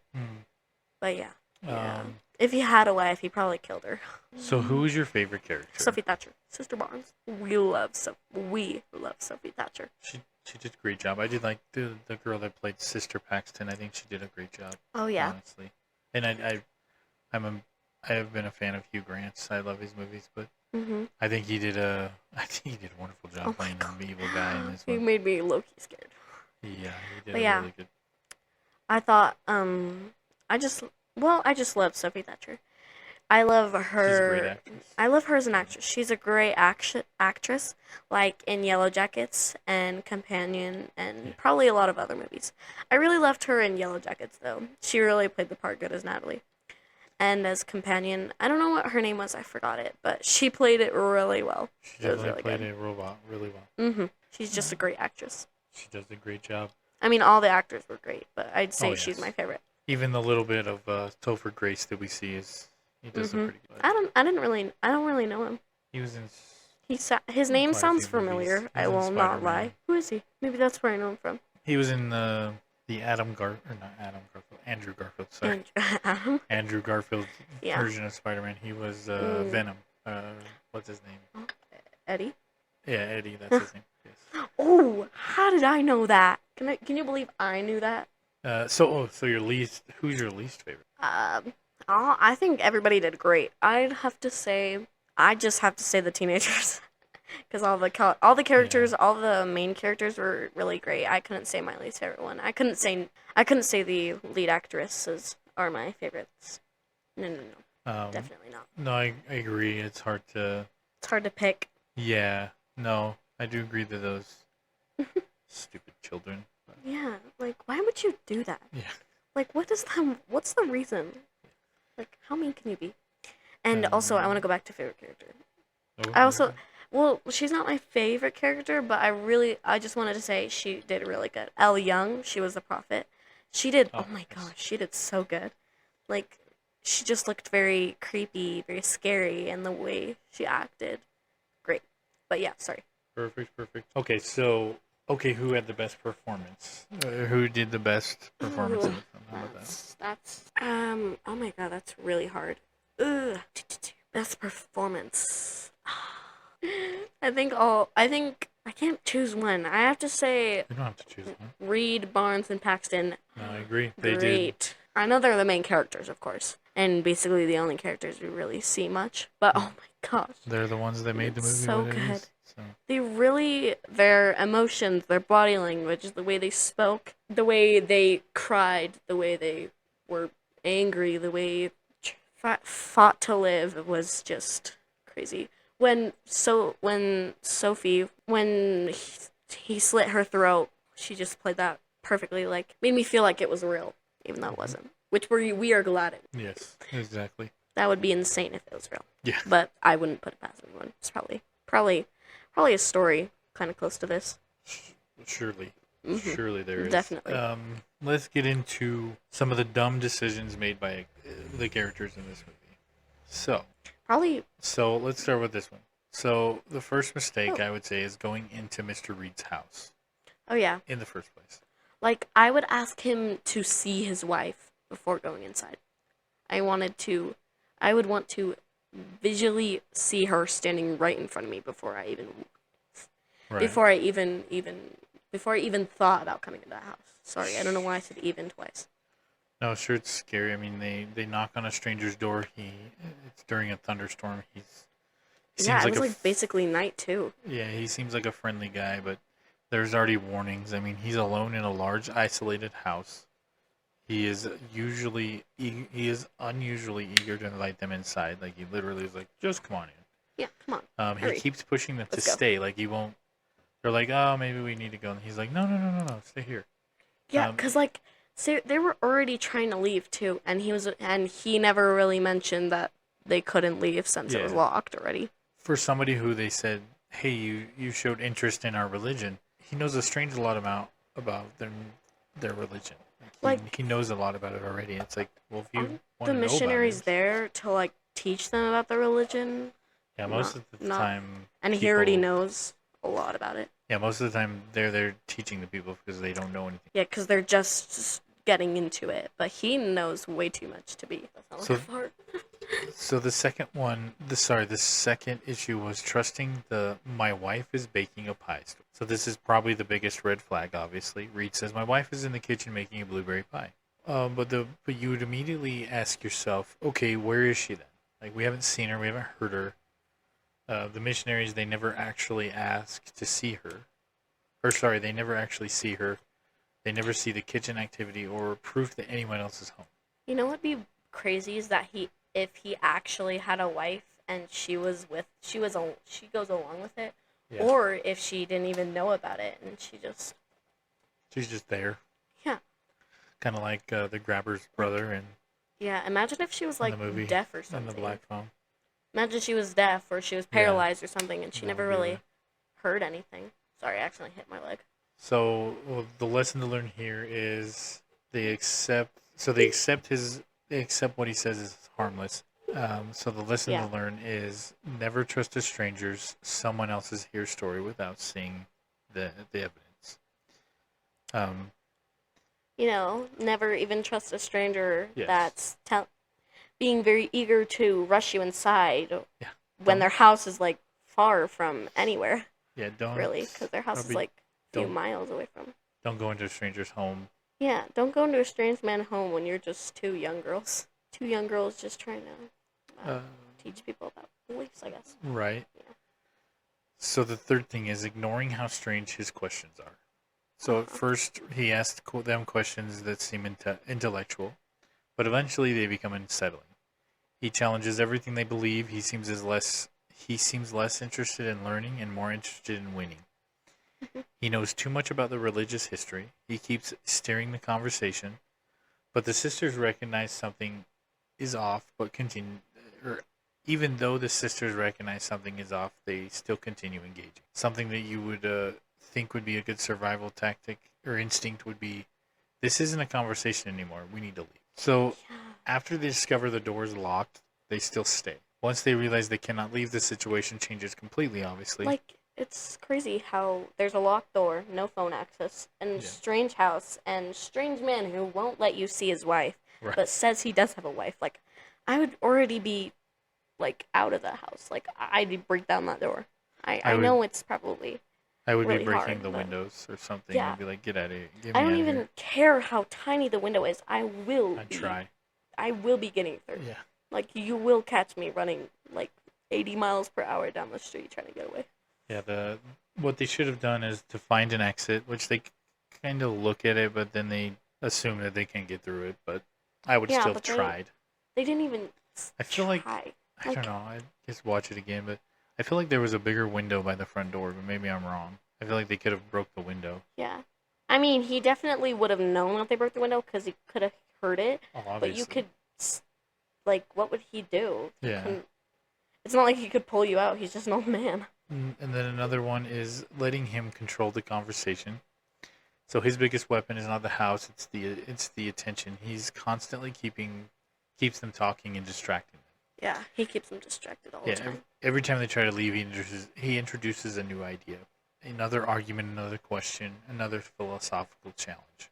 But yeah. If he had a wife, he probably killed her. So who was your favorite character? Sophie Thatcher. Sister Barnes. We love Sophie Thatcher. She did a great job. I did like the girl that played Sister Paxton. I think she did a great job. Oh yeah. Honestly. And I have been a fan of Hugh Grant's. I love his movies, but I think he did a wonderful job playing an evil guy in this one. He made me low-key scared. Yeah, he did really good. I thought I just love Sophie Thatcher. I love her. She's a great actress. I love her as an actress. She's a great actress, like in Yellow Jackets and Companion and probably a lot of other movies. I really loved her in Yellow Jackets, though. She really played the part good as Natalie. and as companion. I don't know what her name was. I forgot it, but she played it really well. She It was definitely really played good. a robot really well. She's just a great actress. She does a great job. I mean, all the actors were great, but I'd Oh say she's yes. my favorite. Even the little bit of Topher Grace that we see is he does a pretty good. I don't really know him. He was in His name quite a sounds few movies. familiar. I He's in will not Spider-Man. lie. Who is he? Maybe that's where I know him from. He was in the Andrew Garfield. Sorry, Adam. Andrew Garfield's Yeah. version of Spider-Man. He was Venom. What's his name? Eddie. Yeah, Eddie. That's his name. Yes. Oh, how did I know that? Can you believe I knew that? So who's your least favorite? I think everybody did great. I just have to say the teenagers, because all the characters, all the main characters were really great. I couldn't say my least favorite one. I couldn't say the lead actresses are my favorites. No. Definitely not. No, I agree. It's hard to. It's hard to pick. Yeah. No, I do agree that those stupid children. Yeah, like why would you do that? Yeah. Like what's the reason? Like how mean can you be? And also I want to go back to favorite character. Well, she's not my favorite character, but I just wanted to say she did really good. Elle Young, she was the prophet. She did, oh my gosh, she did so good. Like, she just looked very creepy, very scary, and the way she acted, great. But yeah, sorry. Perfect. Okay, who had the best performance? Who did the best performance in the film? How about that? Oh my god, that's really hard. Ugh. Best performance. I think I can't choose one. I have to say You don't have to choose one. Reed, Barnes, and Paxton. No, I agree. They Great. did. I know they're the main characters, of course, and basically the only characters we really see much. But oh my gosh, They're the ones that made the movie so what it good. is, so. Their emotions, their body language, the way they spoke, the way they cried, the way they were angry, the way fought to live was just crazy. When Sophie, he slit her throat, she just played that perfectly. Like made me feel like it was real, even though it wasn't. Which we are glad it. Yes, exactly. That would be insane if it was real. Yeah. But I wouldn't put it past anyone. It's probably a story kind of close to this. Surely there is. Definitely. Let's get into some of the dumb decisions made by the characters in this movie. So let's start with this one. So the first mistake I would say is going into Mr. Reed's house. Oh yeah. In the first place. Like I would ask him to see his wife before going inside. I would want to visually see her standing right in front of me before I even thought about coming into the house. Sorry, I don't know why I said even twice. No, sure, it's scary. I mean, they knock on a stranger's door. It's during a thunderstorm. It was like basically night too. Yeah, he seems like a friendly guy, but there's already warnings. I mean, he's alone in a large, isolated house. He is unusually eager to invite them inside. Like he literally is like, just come on in. Yeah, come on. He keeps pushing them to stay. Like he won't. They're like, oh, maybe we need to go. And he's like, no, stay here. Yeah, because so they were already trying to leave too, and he never really mentioned that they couldn't leave since it was locked already. For somebody who they said, hey, you showed interest in our religion, he knows a strange lot about their religion. He knows a lot about it already. It's like, well, if you want to know about it. The missionaries there to teach them about the religion. Yeah, most of the time. And he already knows a lot about it. Yeah, most of the time they're teaching the people because they don't know anything. Yeah, because they're just getting into it, but he knows way too much to be. That's not like So the second issue was trusting my wife is baking a pie. So this is probably the biggest red flag. Obviously, Reed says my wife is in the kitchen making a blueberry pie. But you would immediately ask yourself, okay, where is she then? Like we haven't seen her, we haven't heard her. The missionaries, they never actually ask to see her. They never actually see her. They never see the kitchen activity or proof that anyone else is home. You know what'd be crazy is that if he actually had a wife and she goes along with it, or if she didn't even know about it and she's just there. Yeah. Kind of like the Grabber's brother and Yeah, imagine if she was in the like movie, deaf or in the something. black phone. Imagine she was deaf or she was Yeah, paralyzed or something and she that never would be really rough. heard anything. Sorry, I accidentally hit my leg. So well, the lesson to learn here is they accept. So they accept what he says is harmless. So the lesson to Yeah. learn is never trust a stranger's someone else's hear story without seeing the evidence. Um, You know, never even trust a stranger yes. that's being very eager to rush you inside Yeah. when Don't. their house is like far from anywhere, Yeah. Don't. really, because their house is Probably like a few don't. miles away from. Don't go into a stranger's home. Yeah, don't go into a strange man's home when you're just two young girls. Two young girls just trying to Uh, teach people about beliefs, I guess. right. Yeah. So the third thing is ignoring how strange his questions are. So at Uh-huh. first he asked them questions that seem intellectual, but eventually they become unsettling. He challenges everything they believe. He seems less interested in learning and more interested in winning. He knows too much about the religious history. He keeps steering the conversation, but the sisters recognize something is off, but continue. Or even though the sisters recognize something is off, they still continue engaging. Something that you would think would be a good survival tactic or instinct would be, this isn't a conversation anymore. We need to leave. So Yeah. after they discover the door is locked, they still stay. Once they realize they cannot leave, the situation changes completely, obviously. Like, it's crazy how there's a locked door, no phone access, and Yeah. strange house, and strange man who won't let you see his wife, Right. but says he does have a wife. Like, I would already be, like, out of the house. Like, I'd break down that door. I I would know it's probably I would be really breaking hard, the but windows or something. yeah. I'd be like, get out of here. Get I me don't out of here. even care how tiny the window is. I'd try. I will be getting through. Yeah. Like, you will catch me running, like, 80 miles per hour down the street trying to get away. Yeah, what they should have done is to find an exit, which they kind of look at it, but then they assume that they can get through it. But I would Yeah, still have but tried. they didn't even I feel like try. I Like, don't know. I just watch it again, but I feel like there was a bigger window by the front door, but maybe I'm wrong. I feel like they could have broke the window. yeah. I mean, he definitely would have known that they broke the window because he could have heard it. Oh, But you obviously. could, like, what would he do? Yeah. It's not like he could pull you out. He's just an old man. And then another one is letting him control the conversation. So his biggest weapon is not the house; it's the attention. He's constantly keeps them talking and distracting them. Yeah, he keeps them distracted all the Yeah, time. every time they try to leave, he introduces a new idea, another argument, another question, another philosophical challenge.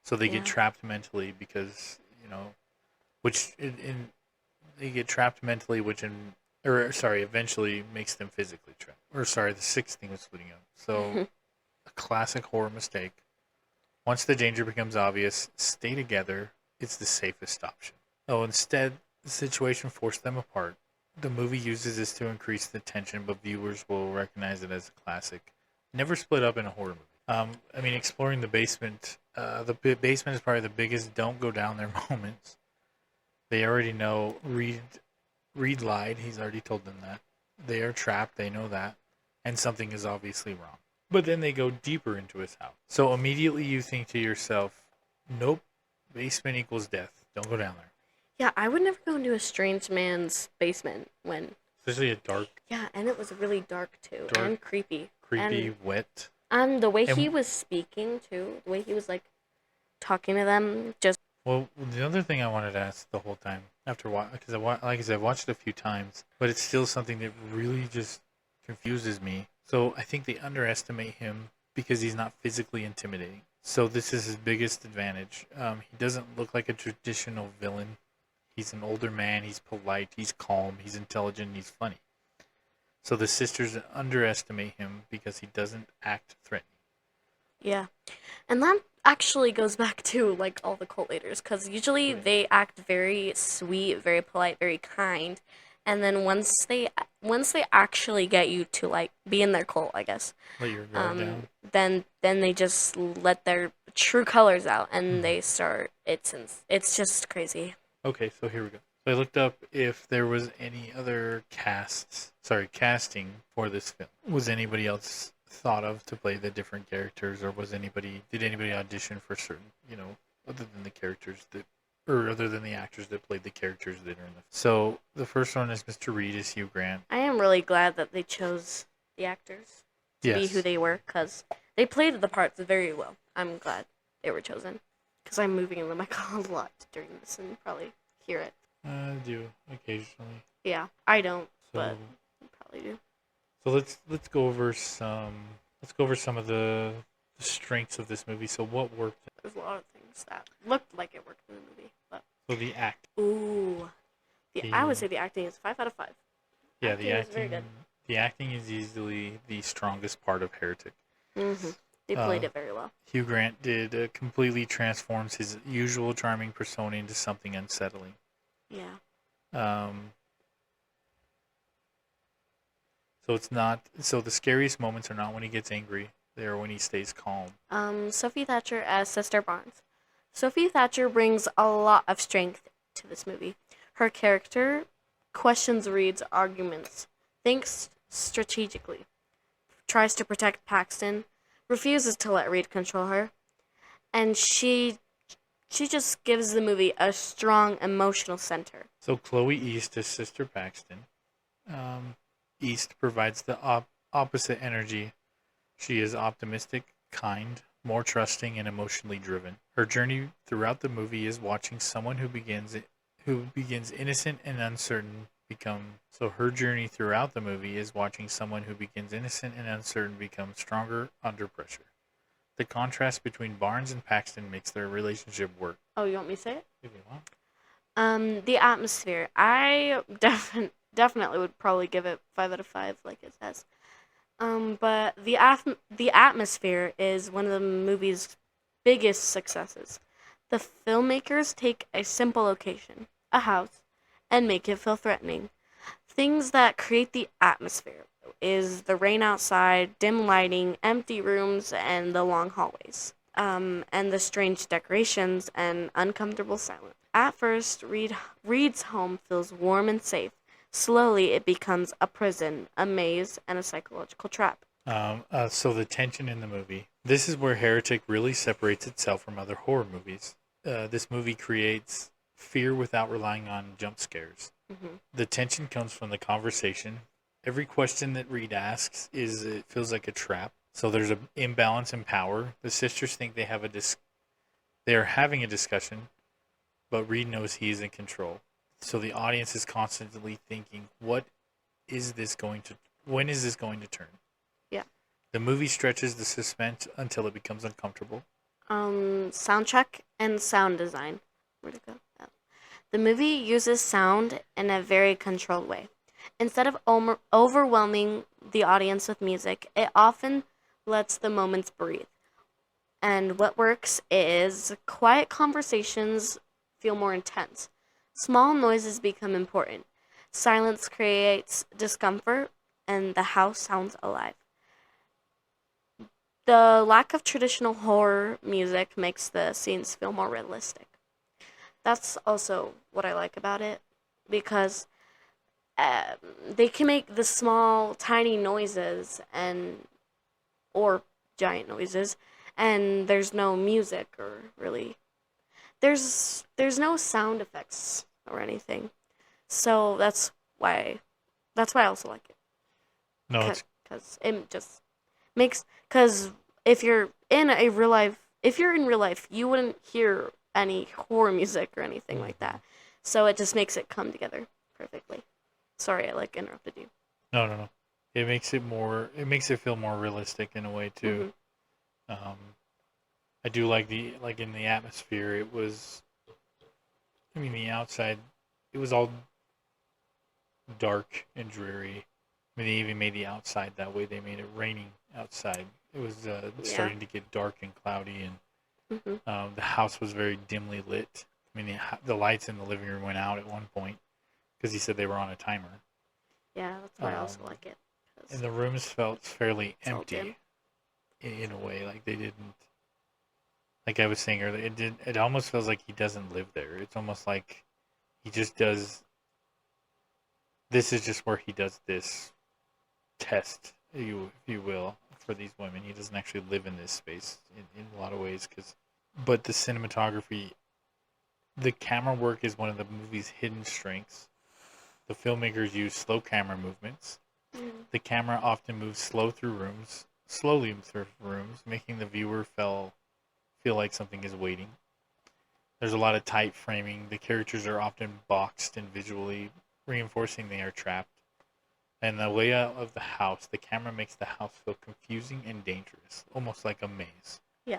So they get Yeah. trapped mentally because which they get trapped mentally, which eventually makes them physically trapped. Or sorry, the sixth thing was splitting up. So a classic horror mistake. Once the danger becomes obvious, stay together. It's the safest option. Oh, instead, the situation forced them apart. The movie uses this to increase the tension, but viewers will recognize it as a classic. Never split up in a horror movie. I mean, exploring the basement. The basement is probably the biggest don't go down there moments. They already know Reed lied. He's already told them that. They are trapped. They know that. And something is obviously wrong. But then they go deeper into his house. So immediately you think to yourself, nope, basement equals death. Don't go down there. Yeah, I would never go into a strange man's basement when. Especially a dark, Yeah, and it was really dark too, Dark, and creepy. creepy, wet. The way And- he was speaking too, the way he was like talking to them, just Well, the other thing I wanted to ask the whole time after because like I said, I've watched it a few times, but it's still something that really just confuses me. So I think they underestimate him because he's not physically intimidating. So this is his biggest advantage. He doesn't look like a traditional villain. He's an older man. He's polite. He's calm. He's intelligent. He's funny. So the sisters underestimate him because he doesn't act threatening. yeah. And that actually goes back to like all the cult leaders, because usually they act very sweet, very polite, very kind, and then once they actually get you to like be in their cult, I guess, Let your guard down. then they just let their true colors out and they start. It's just crazy. Okay, so here we go. So I looked up if there was any other casting for this film. Was anybody else thought of to play the different characters, or did anybody audition for certain, other than the characters that, or other than the actors that played the characters that are in the. So the first one is Mr. Reed is Hugh Grant. I am really glad that they chose the actors to be who they were, because they played the parts very well. I'm glad they were chosen, because I'm moving in the mic a lot during this, and you probably hear it. I do occasionally. Yeah, I don't, So, but you probably do. So let's go over some of the strengths of this movie. So what worked? There's a lot of things that looked like it worked in the movie, but So the act. ooh, I would say the acting is 5 out of 5. Yeah, Acting is very good. The acting is easily the strongest part of Heretic. Mm-hmm. They played it very well. Hugh Grant did completely transforms his usual charming persona into something unsettling. Yeah. So it's not. So the scariest moments are not when he gets angry. They are when he stays calm. Sophie Thatcher as Sister Barnes. Sophie Thatcher brings a lot of strength to this movie. Her character questions Reed's arguments, thinks strategically, tries to protect Paxton, refuses to let Reed control her, and she just gives the movie a strong emotional center. So Chloe East is Sister Paxton. East provides the opposite energy. She is optimistic, kind, more trusting, and emotionally driven. Her journey throughout the movie is watching someone who begins innocent and uncertain become. So her journey throughout the movie is watching someone who begins innocent and uncertain become stronger under pressure. The contrast between Barnes and Paxton makes their relationship work. Oh, you want me to say it? If you want. The atmosphere. I definitely would probably give it 5 out of 5, like it says. But the atmosphere is one of the movie's biggest successes. The filmmakers take a simple location, a house, and make it feel threatening. Things that create the atmosphere is the rain outside, dim lighting, empty rooms, and the long hallways. And the strange decorations and uncomfortable silence. At first, Reed's home feels warm and safe. Slowly, it becomes a prison, a maze, and a psychological trap. So the tension in the movie. This is where Heretic really separates itself from other horror movies. This movie creates fear without relying on jump scares. Mm-hmm. The tension comes from the conversation. Every question that Reed asks it feels like a trap. So there's an imbalance in power. The sisters think they are having a discussion, but Reed knows he is in control. So the audience is constantly thinking, when is this going to turn? Yeah. The movie stretches the suspense until it becomes uncomfortable. Soundtrack and sound design. Where'd it go? Oh. The movie uses sound in a very controlled way. Instead of overwhelming the audience with music, it often lets the moments breathe. And what works is quiet conversations feel more intense. Small noises become important. Silence creates discomfort, and the house sounds alive. The lack of traditional horror music makes the scenes feel more realistic. That's also what I like about it, because they can make the small, tiny noises or giant noises, and there's no music or really. There's no sound effects or anything, so that's why I also like it. No, because it just makes, because if you're in real life, you wouldn't hear any horror music or anything like that. So it just makes it come together perfectly. Sorry, I interrupted you. No. It makes it feel more realistic in a way too. Mm-hmm. I do like in the atmosphere. It was, the outside, it was all dark and dreary. They even made the outside that way. They made it raining outside. It was starting to get dark and cloudy, and the house was very dimly lit. The lights in the living room went out at one point because he said they were on a timer. Yeah, that's why I also like it. And the rooms felt fairly empty in a way. Like they didn't. Like I was saying earlier, it almost feels like he doesn't live there. It's almost like he just does. This is just where he does this test, if you will, for these women. He doesn't actually live in this space in a lot of ways. But the cinematography The camera work is one of the movie's hidden strengths. The filmmakers use slow camera movements. The camera often moves slowly through rooms, making the viewer feel like something is waiting. There's a lot of tight framing. The characters are often boxed and visually reinforcing they are trapped. And the layout of the house, the camera makes the house feel confusing and dangerous, almost like a maze. Yeah.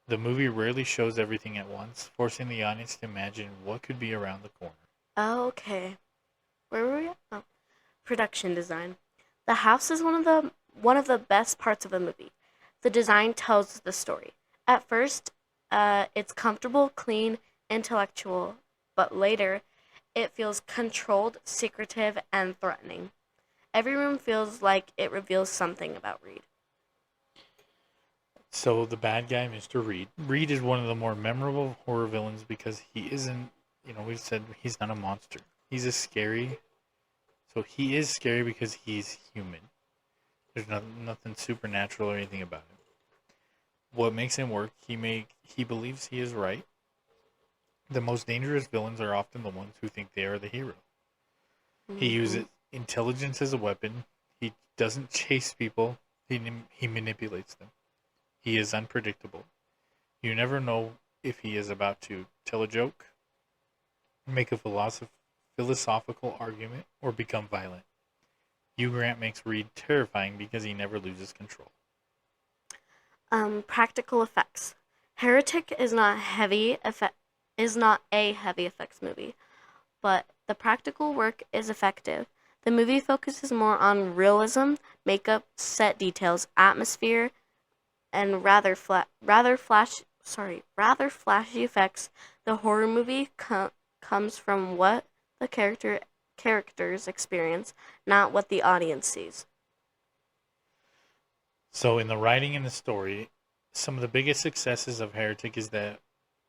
The movie rarely shows everything at once, forcing the audience to imagine what could be around the corner. Okay. Where were we at? Oh. Production design. The house is one of the best parts of the movie. The design tells the story. At first, it's comfortable, clean, intellectual, but later, it feels controlled, secretive, and threatening. Every room feels like it reveals something about Reed. So the bad guy, Mr. Reed. Reed is one of the more memorable horror villains because he isn't, we've said he's not a monster. He's he is scary because he's human. There's nothing supernatural or anything about him. What makes him work, he believes he is right. The most dangerous villains are often the ones who think they are the hero. He uses intelligence as a weapon. He doesn't chase people. He manipulates them. He is unpredictable. You never know if he is about to tell a joke, make a philosophical argument, or become violent. Hugh Grant makes Reed terrifying because he never loses control. Practical effects. Heretic is not a heavy effects movie, but the practical work is effective. The movie focuses more on realism, makeup, set details, atmosphere, and rather flashy effects. The horror movie comes from what the characters experience, not what the audience sees. So in the writing and the story, some of the biggest successes of Heretic is that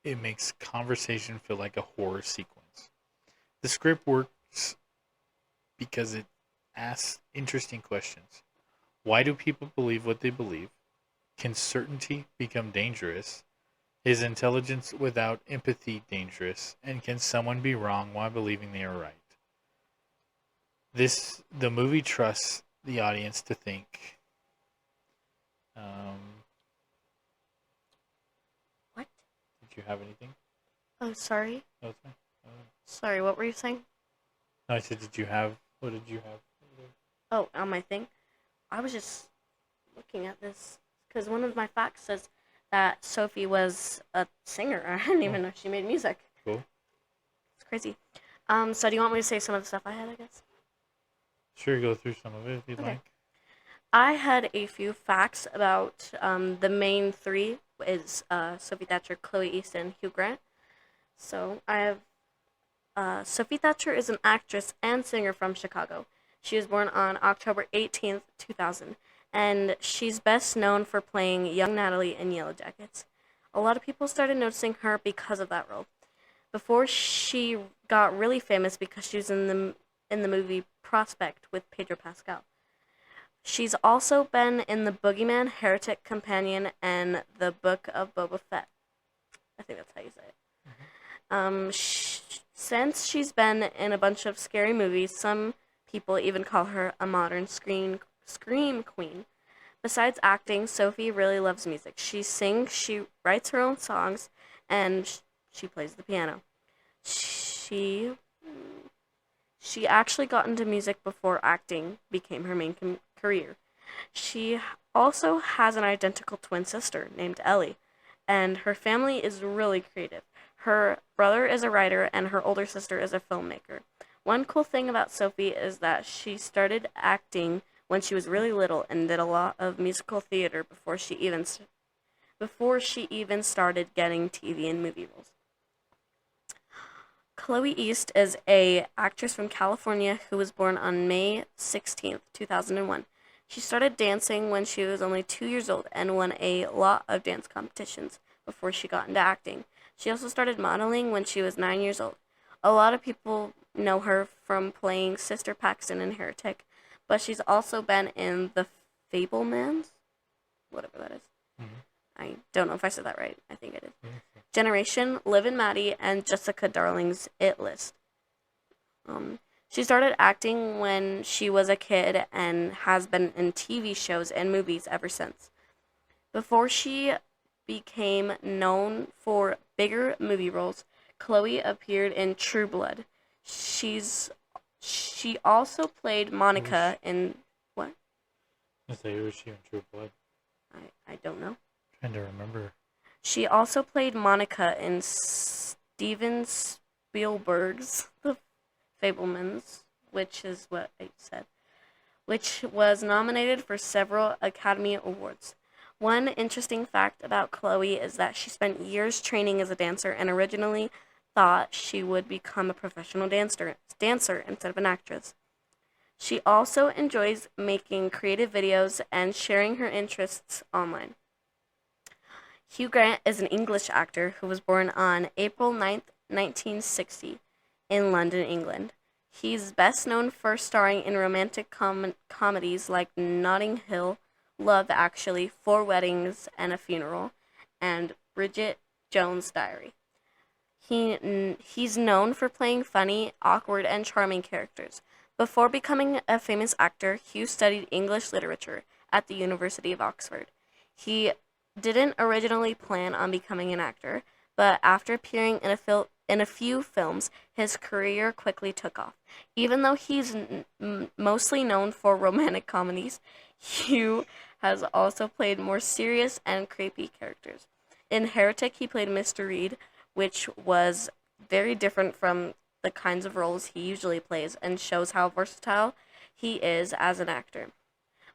it makes conversation feel like a horror sequence. The script works because it asks interesting questions. Why do people believe what they believe? Can certainty become dangerous? Is intelligence without empathy dangerous? And can someone be wrong while believing they are right? The movie trusts the audience to think. What? Did you have anything? Oh, sorry. No, it's fine. Sorry, what were you saying? No, I said, what did you have? Oh, on my thing? I was just looking at this because one of my facts says that Sophie was a singer. I didn't even know she made music. Cool. It's crazy. So do you want me to say some of the stuff I had, I guess? Sure, go through some of it if you'd like. I had a few facts about the main three is Sophie Thatcher, Chloe Easton, Hugh Grant. So I have Sophie Thatcher is an actress and singer from Chicago. She was born on October 18th, 2000, and she's best known for playing young Natalie in Yellow Jackets. A lot of people started noticing her because of that role. Before she got really famous because she was in the movie Prospect with Pedro Pascal. She's also been in The Boogeyman, Heretic Companion, and The Book of Boba Fett. I think that's how you say it. Since she's been in a bunch of scary movies, some people even call her a modern scream queen. Besides acting, Sophie really loves music. She sings, she writes her own songs, and she plays the piano. She actually got into music before acting became her main career. She also has an identical twin sister named Ellie, and her family is really creative. Her brother is a writer, and her older sister is a filmmaker. One cool thing about Sophie is that she started acting when she was really little and did a lot of musical theater before she even started getting TV and movie roles. Chloe East is a actress from California who was born on May 16th, 2001. She started dancing when she was only 2 years old and won a lot of dance competitions before she got into acting. She also started modeling when she was 9 years old. A lot of people know her from playing Sister Paxton in Heretic, but she's also been in The Fablemans, whatever that is. I don't know if I said that right. I think I did. Mhm. Generation, Liv and Maddie, and Jessica Darling's It List. She started acting when she was a kid and has been in TV shows and movies ever since. Before she became known for bigger movie roles, Chloe appeared in True Blood. She also played Monica in what? I say, who was she in True Blood? I don't know. Trying to remember. She also played Monica in Steven Spielberg's The Fablemans, which is what I said, which was nominated for several Academy Awards. One interesting fact about Chloe is that she spent years training as a dancer and originally thought she would become a professional dancer instead of an actress. She also enjoys making creative videos and sharing her interests online. Hugh Grant is an English actor who was born on April 9th, 1960, in London, England. He's best known for starring in romantic comedies like Notting Hill, Love Actually, Four Weddings and a Funeral, and Bridget Jones' Diary. He's known for playing funny, awkward, and charming characters. Before becoming a famous actor, Hugh studied English literature at the University of Oxford. He didn't originally plan on becoming an actor, but after appearing in a few films, his career quickly took off. Even though he's mostly known for romantic comedies, Hugh has also played more serious and creepy characters. In Heretic, he played Mr. Reed, which was very different from the kinds of roles he usually plays and shows how versatile he is as an actor.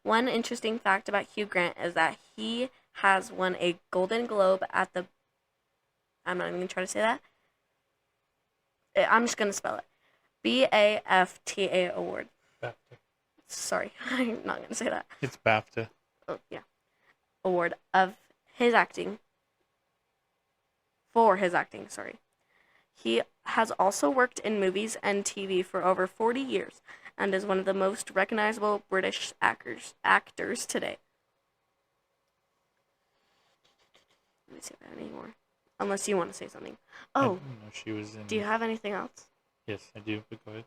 One interesting fact about Hugh Grant is that he has won a Golden Globe at the... I'm not even going to try to say that. I'm just going to spell it. BAFTA award. BAFTA. Sorry, I'm not going to say that. It's BAFTA. Oh, yeah. Award of his acting. For his acting, sorry. He has also worked in movies and TV for over 40 years and is one of the most recognizable British actors today. Let me see if I have any more. Unless you want to say something. I Oh, didn't know she was in. do you have anything else? Yes, I do, but go ahead.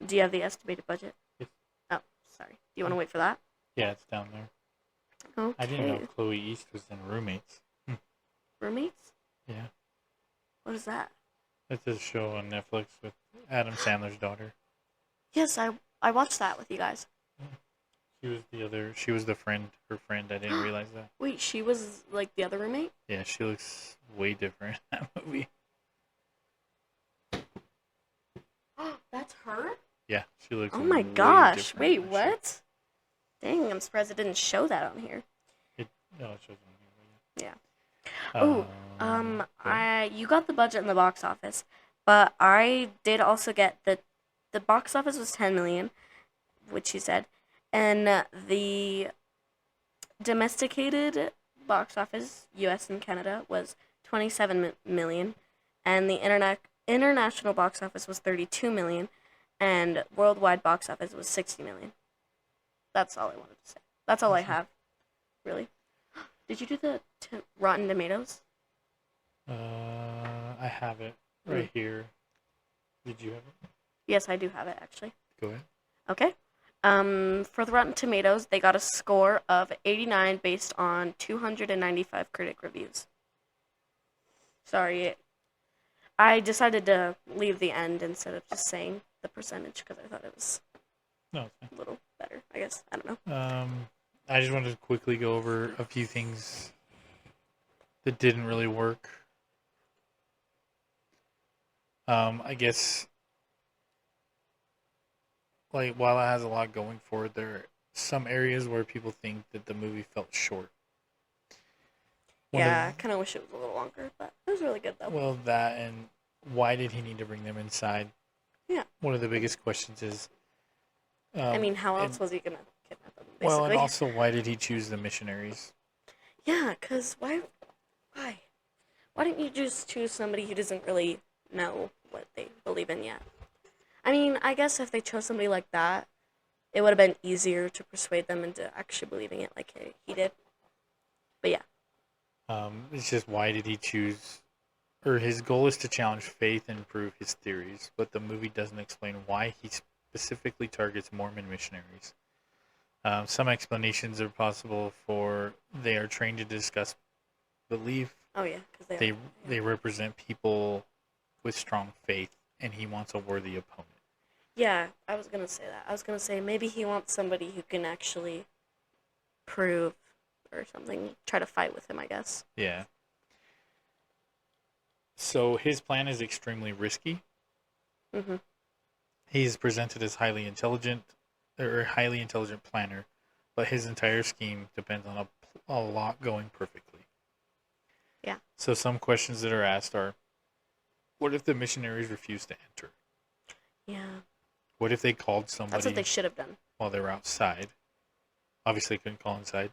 Do you have the estimated budget? Yes. Oh, sorry. Do you want to wait for that? Yeah, it's down there. Okay. I didn't know Chloe East was in Roommates. Roommates? Yeah. What is that? It's a show on Netflix with Adam Sandler's daughter. Yes, I watched that with you guys. She was the friend, her friend. I didn't realize that. Wait, she was like the other roommate? Yeah, she looks way different in that movie. That's her? Yeah, she looks Oh my way gosh. different Wait, in the what? Dang, I'm surprised it didn't show that on here. No, it shows on here. Yeah. Okay. You got the budget in the box office, but I did also get the box office was 10 million, which you said, and the domesticated box office, US and Canada, was 27 million, and the international box office was 32 million, and worldwide box office was 60 million. That's all I wanted to say. That's all I have, really. Did you do the Rotten Tomatoes? I have it right here. Did you have it? Yes, I do have it, actually. Go ahead. Okay. For the Rotten Tomatoes, they got a score of 89 based on 295 critic reviews. Sorry, I decided to leave the end instead of just saying the percentage because I thought it was No. a little better, I guess. I don't know. I just wanted to quickly go over a few things that didn't really work. I guess, like, while it has a lot going for it, there are some areas where people think that the movie felt short. I kind of wish it was a little longer, but it was really good, though. Well, that and why did he need to bring them inside? Yeah. One of the biggest questions is... I mean, how else was he going to kidnap them, basically? Well, and also, why did he choose the missionaries? Yeah, because why? Why didn't you just choose somebody who doesn't really know what they believe in yet? I mean, I guess if they chose somebody like that, it would have been easier to persuade them into actually believing it like he did. But yeah. It's just why did he choose, or his goal is to challenge faith and prove his theories, but the movie doesn't explain why he specifically targets Mormon missionaries. Some explanations are possible for they are trained to discuss belief. Oh yeah, because They yeah. they represent people with strong faith, and he wants a worthy opponent. Yeah, I was gonna say that. I was gonna say maybe he wants somebody who can actually prove or something, try to fight with him, I guess. Yeah. So his plan is extremely risky. Mhm. He is presented as highly intelligent planner, but his entire scheme depends on a lot going perfectly. Yeah. So some questions that are asked are, what if the missionaries refused to enter? Yeah. What if they called That's what somebody they should have done. while they were outside? Obviously, couldn't call inside.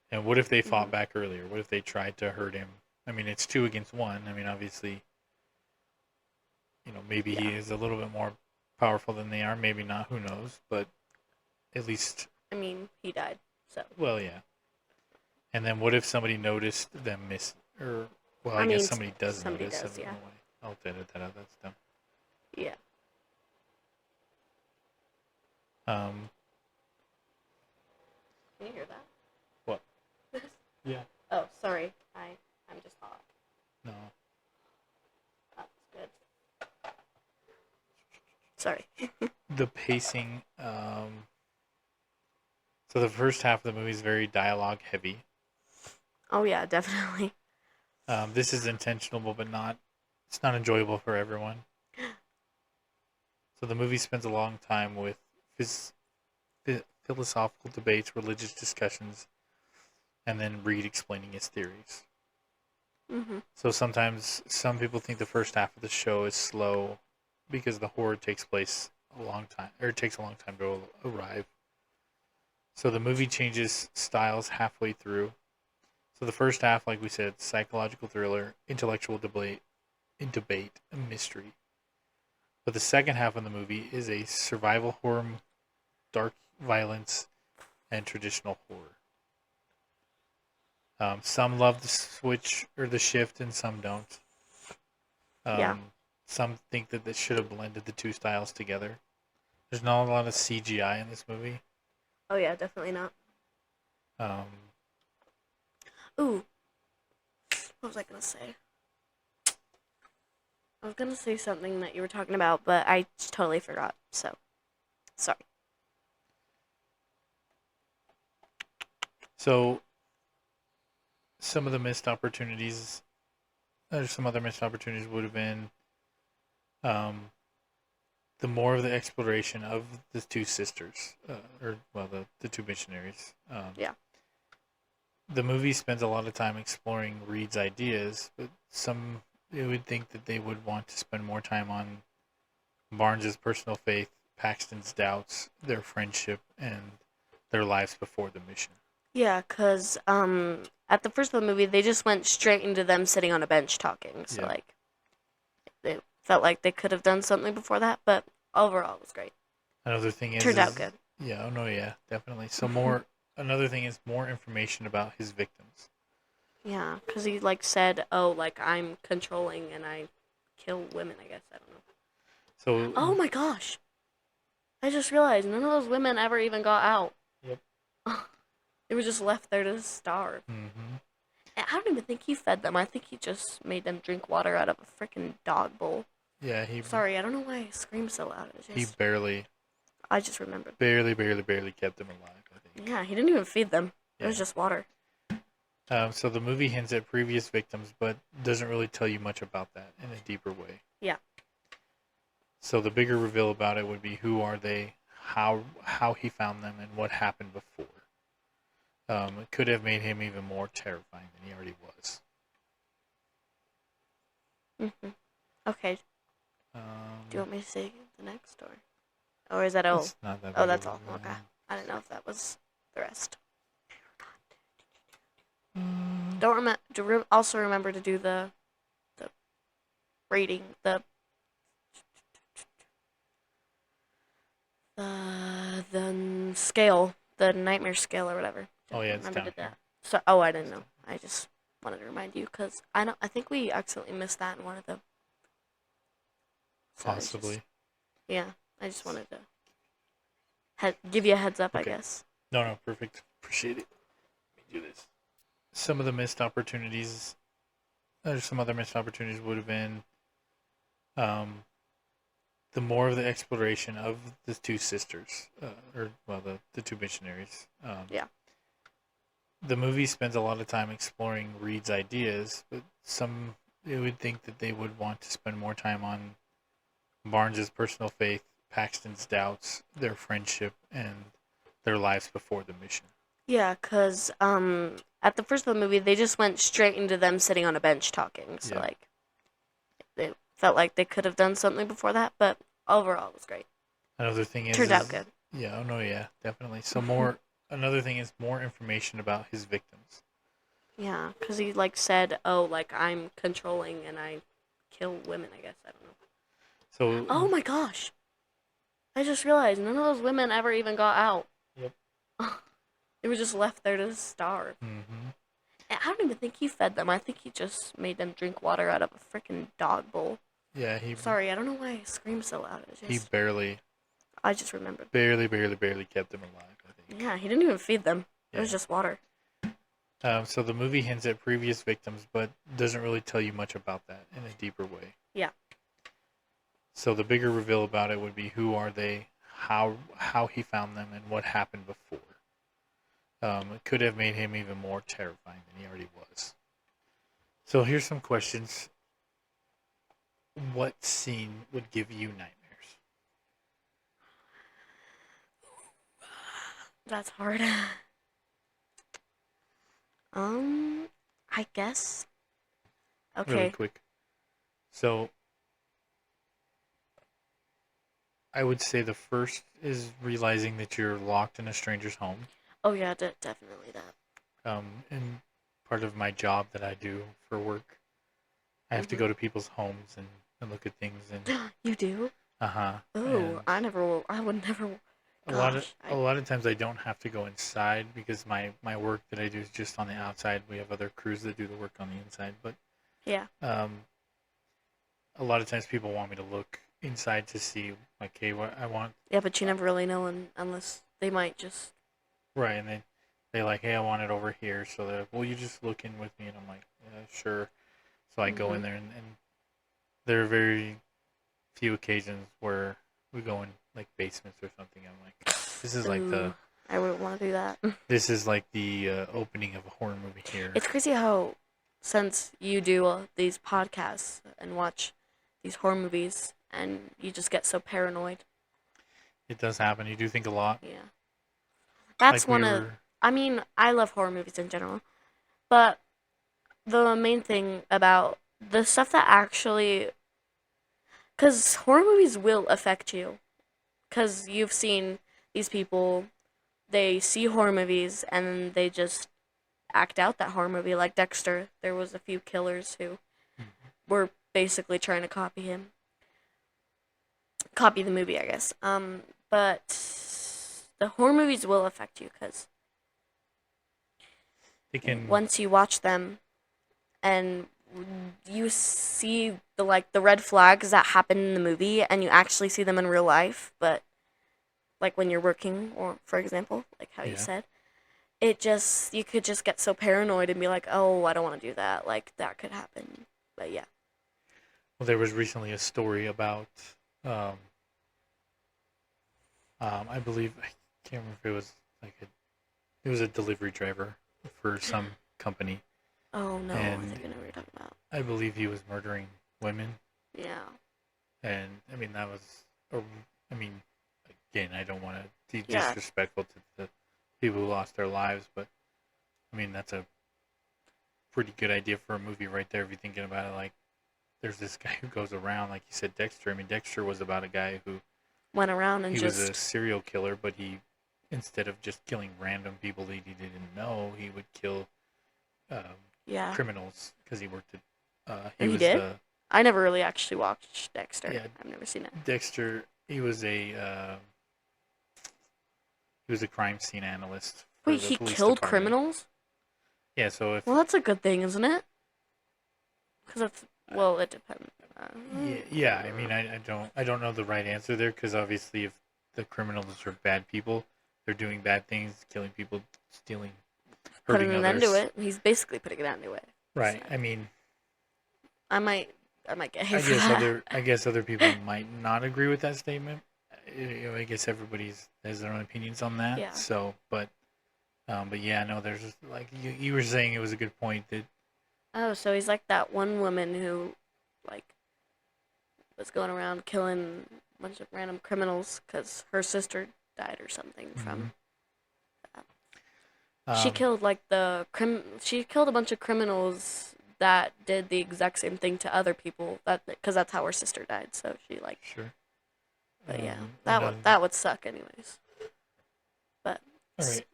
And what if they fought Mhm. back earlier? What if they tried to hurt him? I mean, it's 2 against 1. I mean, obviously, maybe he Yeah. is a little bit more powerful than they are. Maybe not. Who knows? But at least, I mean, he died, so. well, yeah. And then what if somebody noticed them miss, or, well, I I guess mean, somebody does somebody notice. does, yeah. No way. I'll edit that out. That's dumb. Yeah. Um, Can you hear that? what? Yeah. Oh, sorry. I'm just hot. No. That's good. Sorry. The pacing. So the first half of the movie is very dialogue heavy. Oh yeah, definitely. This is intentional, but not. It's not enjoyable for everyone. So the movie spends a long time with philosophical debates, religious discussions, and then Reed explaining his theories. Mhm. So sometimes some people think the first half of the show is slow because the horror takes place a long time, or it takes a long time to arrive. So the movie changes styles halfway through. So the first half, like we said, psychological thriller, intellectual debate, and mystery. But the second half of the movie is a survival horror, dark violence, and traditional horror. Some love the switch or the shift, and some don't. Yeah. Some think that this should have blended the two styles together. There's not a lot of CGI in this movie. Oh yeah, definitely not. Um, Ooh. What was I gonna say? I was gonna say something that you were talking about, but I totally forgot. So, sorry. so some of the missed opportunities, or some other missed opportunities would have been um, the more of the exploration of the two sisters, the two missionaries. Yeah. The movie spends a lot of time exploring Reed's ideas, but some you would think that they would want to spend more time on Barnes's personal faith, Paxton's doubts, their friendship, and their lives before the mission. Yeah, cause at the first of the movie, they just went straight into them sitting on a bench talking. So Yeah. like, they felt like they could have done something before that, but overall, it was great. Another thing Turned out good. Yeah, oh no, yeah, definitely. So another thing is more information about his victims. Yeah, cause he like said, "Oh, like I'm controlling and I kill women." I guess I don't know. So Oh my gosh! I just realized none of those women ever even got out. Yep. They were just left there to starve. Mm-hmm. And I don't even think he fed them. I think he just made them drink water out of a freaking dog bowl. Yeah, he. Sorry, I don't know why I scream so loud. He barely. I just remembered. Barely kept them alive. I think. Yeah, he didn't even feed them. Yeah. It was just water. So the movie hints at previous victims, but doesn't really tell you much about that in a deeper way. Yeah. So the bigger reveal about it would be who are they, how he found them, and what happened before. It could have made him even more terrifying than he already was. Mhm. Okay. Um, Do you want me to say the next story? Or is that all? It's not that Oh, big that's of all. a- Okay. I didn't know if that was the rest. Mm, Don't also remember to do the rating, the scale, the nightmare scale or whatever. Oh, yeah, it's Remember down did here. that. So I didn't know. I just wanted to remind you because I think we accidentally missed that in one of the. So Possibly. yeah, I just wanted to give you a heads up, Okay. I guess. No, perfect. Appreciate it. Let me do this. Some of the missed opportunities, some other missed opportunities would have been um, the more of the exploration of the two sisters, the two missionaries. Yeah. The movie spends a lot of time exploring Reed's ideas, but you would think that they would want to spend more time on Barnes's personal faith, Paxton's doubts, their friendship, and their lives before the mission. Yeah, because at the first of the movie, they just went straight into them sitting on a bench talking. So, Yeah. they felt like they could have done something before that, but overall, it was great. Another thing Turned out good. Yeah, oh no, yeah, definitely. So another thing is more information about his victims. Yeah, because he, said, oh, I'm controlling and I kill women, I guess. I don't know. So. Oh my gosh. I just realized none of those women ever even got out. Yep. They were just left there to starve. Mm-hmm. And I don't even think he fed them. I think he just made them drink water out of a freaking dog bowl. Yeah, Sorry, I don't know why I scream so loud. He barely. I just remembered. Barely kept them alive, I think. Yeah, he didn't even feed them. Yeah. It was just water. So the movie hints at previous victims, but doesn't really tell you much about that in a deeper way. Yeah. So the bigger reveal about it would be who are they, how he found them, and what happened before. It could have made him even more terrifying than he already was. So here's some questions. What scene would give you nightmares? That's hard. I guess. Okay. Really quick. So I would say the first is realizing that you're locked in a stranger's home. Oh yeah, definitely that. And part of my job that I do for work, I have to go to people's homes and look at things and. You do? Uh-huh. Oh, I would never. A lot of times I don't have to go inside because my work that I do is just on the outside. We have other crews that do the work on the inside, but yeah. A lot of times people want me to look inside to see hey, what I want. Yeah, but you never really know unless they might just. Right, and they hey, I want it over here. So they're like, well, you just look in with me, and I'm like, yeah, sure. So I go in there, and there are very few occasions where we go in basements or something. I'm like, this is I wouldn't want to do that. This is like the opening of a horror movie here. It's crazy how, since you do these podcasts and watch these horror movies, and you just get so paranoid. It does happen. You do think a lot. Yeah. That's I mean, I love horror movies in general, but the main thing about the stuff that actually, because horror movies will affect you, because you've seen these people, they see horror movies and they just act out that horror movie. Like Dexter, there was a few killers who were basically trying to copy the movie, I guess. But the horror movies will affect you because once you watch them and you see the red flags that happen in the movie and you actually see them in real life, but when you're working, or for example, how you said, you could just get so paranoid and be like, oh, I don't want to do that. That could happen. But yeah. Well, there was recently a story about, I believe, I can't remember if it was it was a delivery driver for some company. Oh no, I think I know what you're talking about. I believe he was murdering women. Yeah. And I mean that was, again, I don't want to be disrespectful to the people who lost their lives, but I mean that's a pretty good idea for a movie right there if you're thinking about it. There's this guy who goes around, like you said, Dexter. I mean, Dexter was about a guy who went around and he was a serial killer, but he, instead of just killing random people that he didn't know, he would kill criminals because he worked at. He did? I never really actually watched Dexter. Yeah, I've never seen it. Dexter, he was a crime scene analyst. Wait, he killed criminals? Yeah, so if Well, that's a good thing, isn't it? Because that's, well, it depends. yeah, I mean, I don't know the right answer there because obviously, if the criminals are bad people, they're doing bad things, killing people, stealing, Putting hurting an end to others. it. He's basically putting an end to it. Right. So, I mean, I might get hate for that. I guess other people might not agree with that statement. I guess everybody's has their own opinions on that. Yeah. So, but yeah, no, there's like you were saying it was a good point that Oh, so he's like that one woman who, like, was going around killing a bunch of random criminals because her sister died or something from. She um, killed like She killed a bunch of criminals that did the exact same thing to other people. That because that's how her sister died. So she like. sure. But yeah, Another, that would suck anyways. But. all right.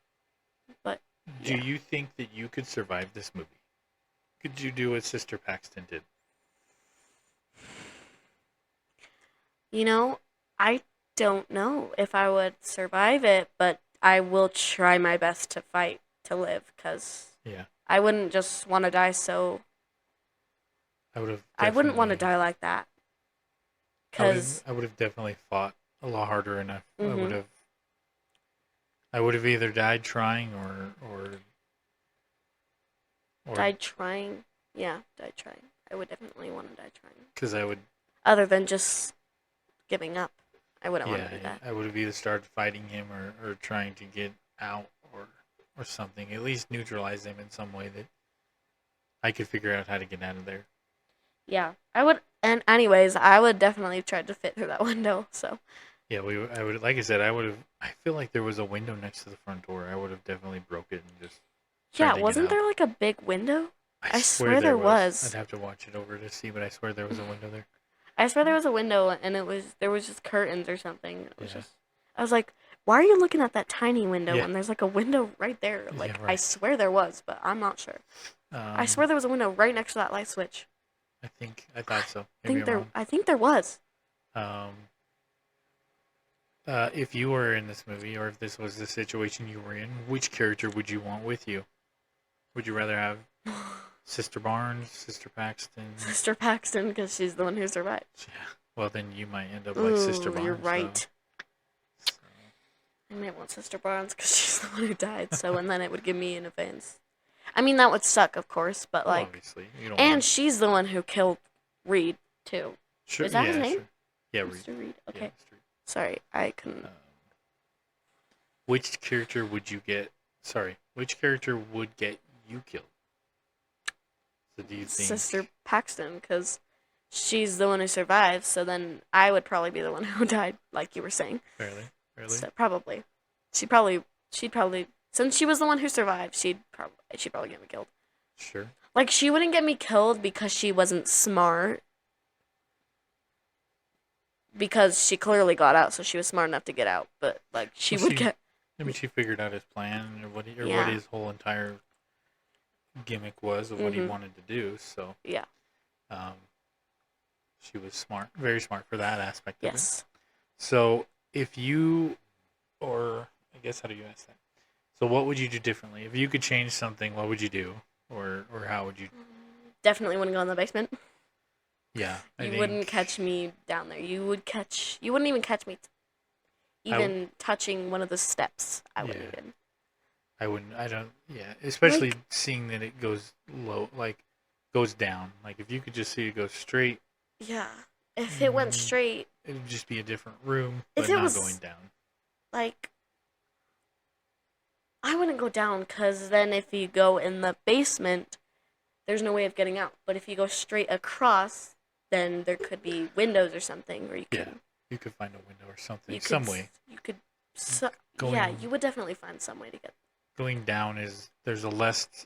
But. Do Yeah. you think that you could survive this movie? Could you do what Sister Paxton did? You know, I don't know if I would survive it, but I will try my best to fight to live because Yeah, I wouldn't just want to die so. I would have. I wouldn't want to Definitely, die like that. Because. I would have definitely fought a lot harder, and Mm-hmm. I would have either died trying or Died trying. Yeah, died trying. I would definitely want to die trying. because I would. Other than just giving up. I wouldn't want Yeah, to do that. I would have either started fighting him or trying to get out or something. At least neutralize him in some way that I could figure out how to get out of there. Yeah, I would. And anyways, I would definitely try to fit through that window. So. Yeah, I would, like I said, I would have. I feel like there was a window next to the front door. I would have definitely broke it and just tried Yeah, to get wasn't out. there like a big window? I I swear swear there there was. was. I'd have to watch it over to see, but I swear there was a window there. I swear there was a window and there was just curtains or something. It was Yeah. just I was like, why are you looking at that tiny window Yeah. when there's like a window right there? Like Yeah, I right. swear there was, but I'm not sure. I swear there was a window right next to that light switch. I thought so. Maybe I'm wrong. I think there was. Um, if you were in this movie, or if this was the situation you were in, which character would you want with you? Would you rather have Sister Barnes, Sister Paxton? Sister Paxton because she's the one who survived. Yeah. Well, then you might end up like Sister Ooh, Barnes. you're right. So. I might want Sister Barnes because she's the one who died. So and then it would give me an advance. I mean that would suck, of course, but Well, like, obviously, you don't. and Want... she's the one who killed Reed too. Sure. Is that his Yeah, name? sure. Yeah, Reed. Mr. Reed. Okay. Yeah, Mr. Reed. Sorry, I couldn't. Which character would you get? Sorry, which character would get you killed? So do you think Sister Paxton, because she's the one who survived. So then I would probably be the one who died, like you were saying. Fairly? So probably, she'd probably, since she was the one who survived, she'd probably get me killed. Sure. Like she wouldn't get me killed because she wasn't smart. Because she clearly got out, so she was smart enough to get out. But like she would get. I mean, she figured out his plan or what Yeah. his whole entire gimmick was of what he wanted to do. So Yeah. She was smart, very smart for that aspect of it. Yes. So if you, or I guess how do you ask that? So what would you do differently if you could change something? What would you do, or how would you? Definitely wouldn't go in the basement. Yeah, You wouldn't catch me down there. You wouldn't even catch me even touching one of the steps. I wouldn't even. I wouldn't. I don't. Yeah, especially Like- seeing that it goes low, like goes down. Like if you could just see it go straight, Yeah. If it went straight, it would just be a different room, If but it not was- going down. like, I wouldn't go down because then if you go in the basement, there's no way of getting out. But if you go straight across, then there could be windows or something where you could. Yeah, you could find a window or something, You could, some way. You could. Going- Yeah, you would definitely find some way to get. Going down there's a less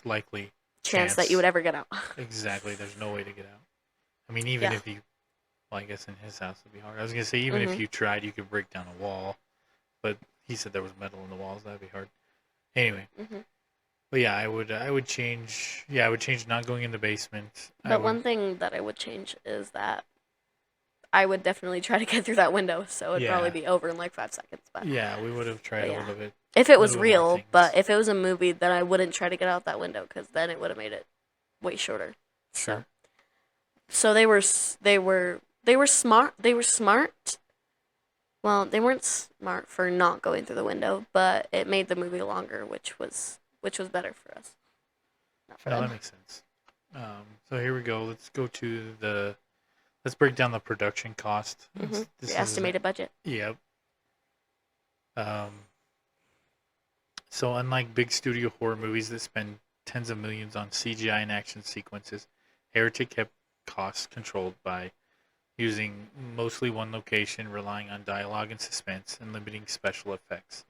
likely Chance that you would ever get out. Exactly. There's no way to get out. I mean, even Yeah. if you, well, I guess in his house it'd be hard. I was gonna say even if you tried, you could break down a wall, but he said there was metal in the walls. That'd be hard. Anyway, but yeah, I would change. Yeah, I would change not going in the basement. But one thing that I would change is that I would definitely try to get through that window, so it'd probably Yeah. be over in like 5 seconds. But Yeah, we would have tried But a yeah. little bit. if it was little bit more real, things. but if it was a movie, then I wouldn't try to get out that window because then it would have made it way shorter. Sure. So they were smart. They were smart. Well, they weren't smart for not going through the window, but it made the movie longer, which was better for us. Not for No, them. that makes sense. So here we go. Let's break down the production cost. This The is estimated budget. Yep. So unlike big studio horror movies that spend tens of millions on CGI and action sequences, Heretic kept costs controlled by using mostly one location, relying on dialogue and suspense, and limiting special effects,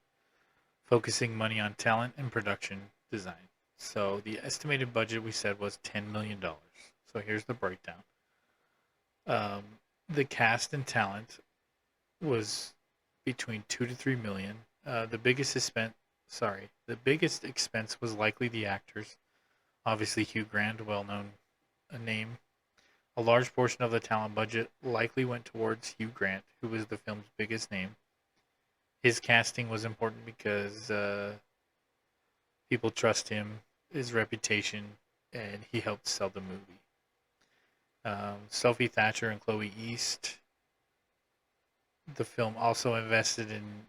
focusing money on talent and production design. So the estimated budget we said was $10 million. So here's the breakdown. The cast and talent was between 2 to 3 million. The biggest expense was likely the actors. Obviously, Hugh Grant, a well-known name. A large portion of the talent budget likely went towards Hugh Grant, who was the film's biggest name. His casting was important because people trust him, his reputation, and he helped sell the movie. Sophie Thatcher and Chloe East. The film also invested in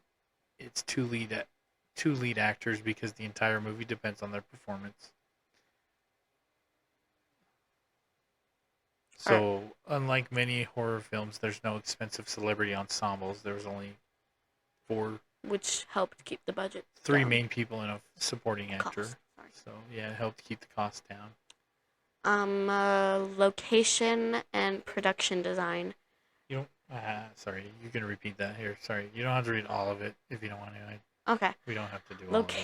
its two lead actors because the entire movie depends on their performance. So, unlike many horror films, there's no expensive celebrity ensembles. There was only which helped keep the budget. three down. main people and a supporting actor. Cost, sorry. So yeah, it helped keep the cost down. Location and production design. You don't. Sorry, you can repeat that here. Sorry, you don't have to read all of it if you don't want to. Okay. We don't have to do all of it.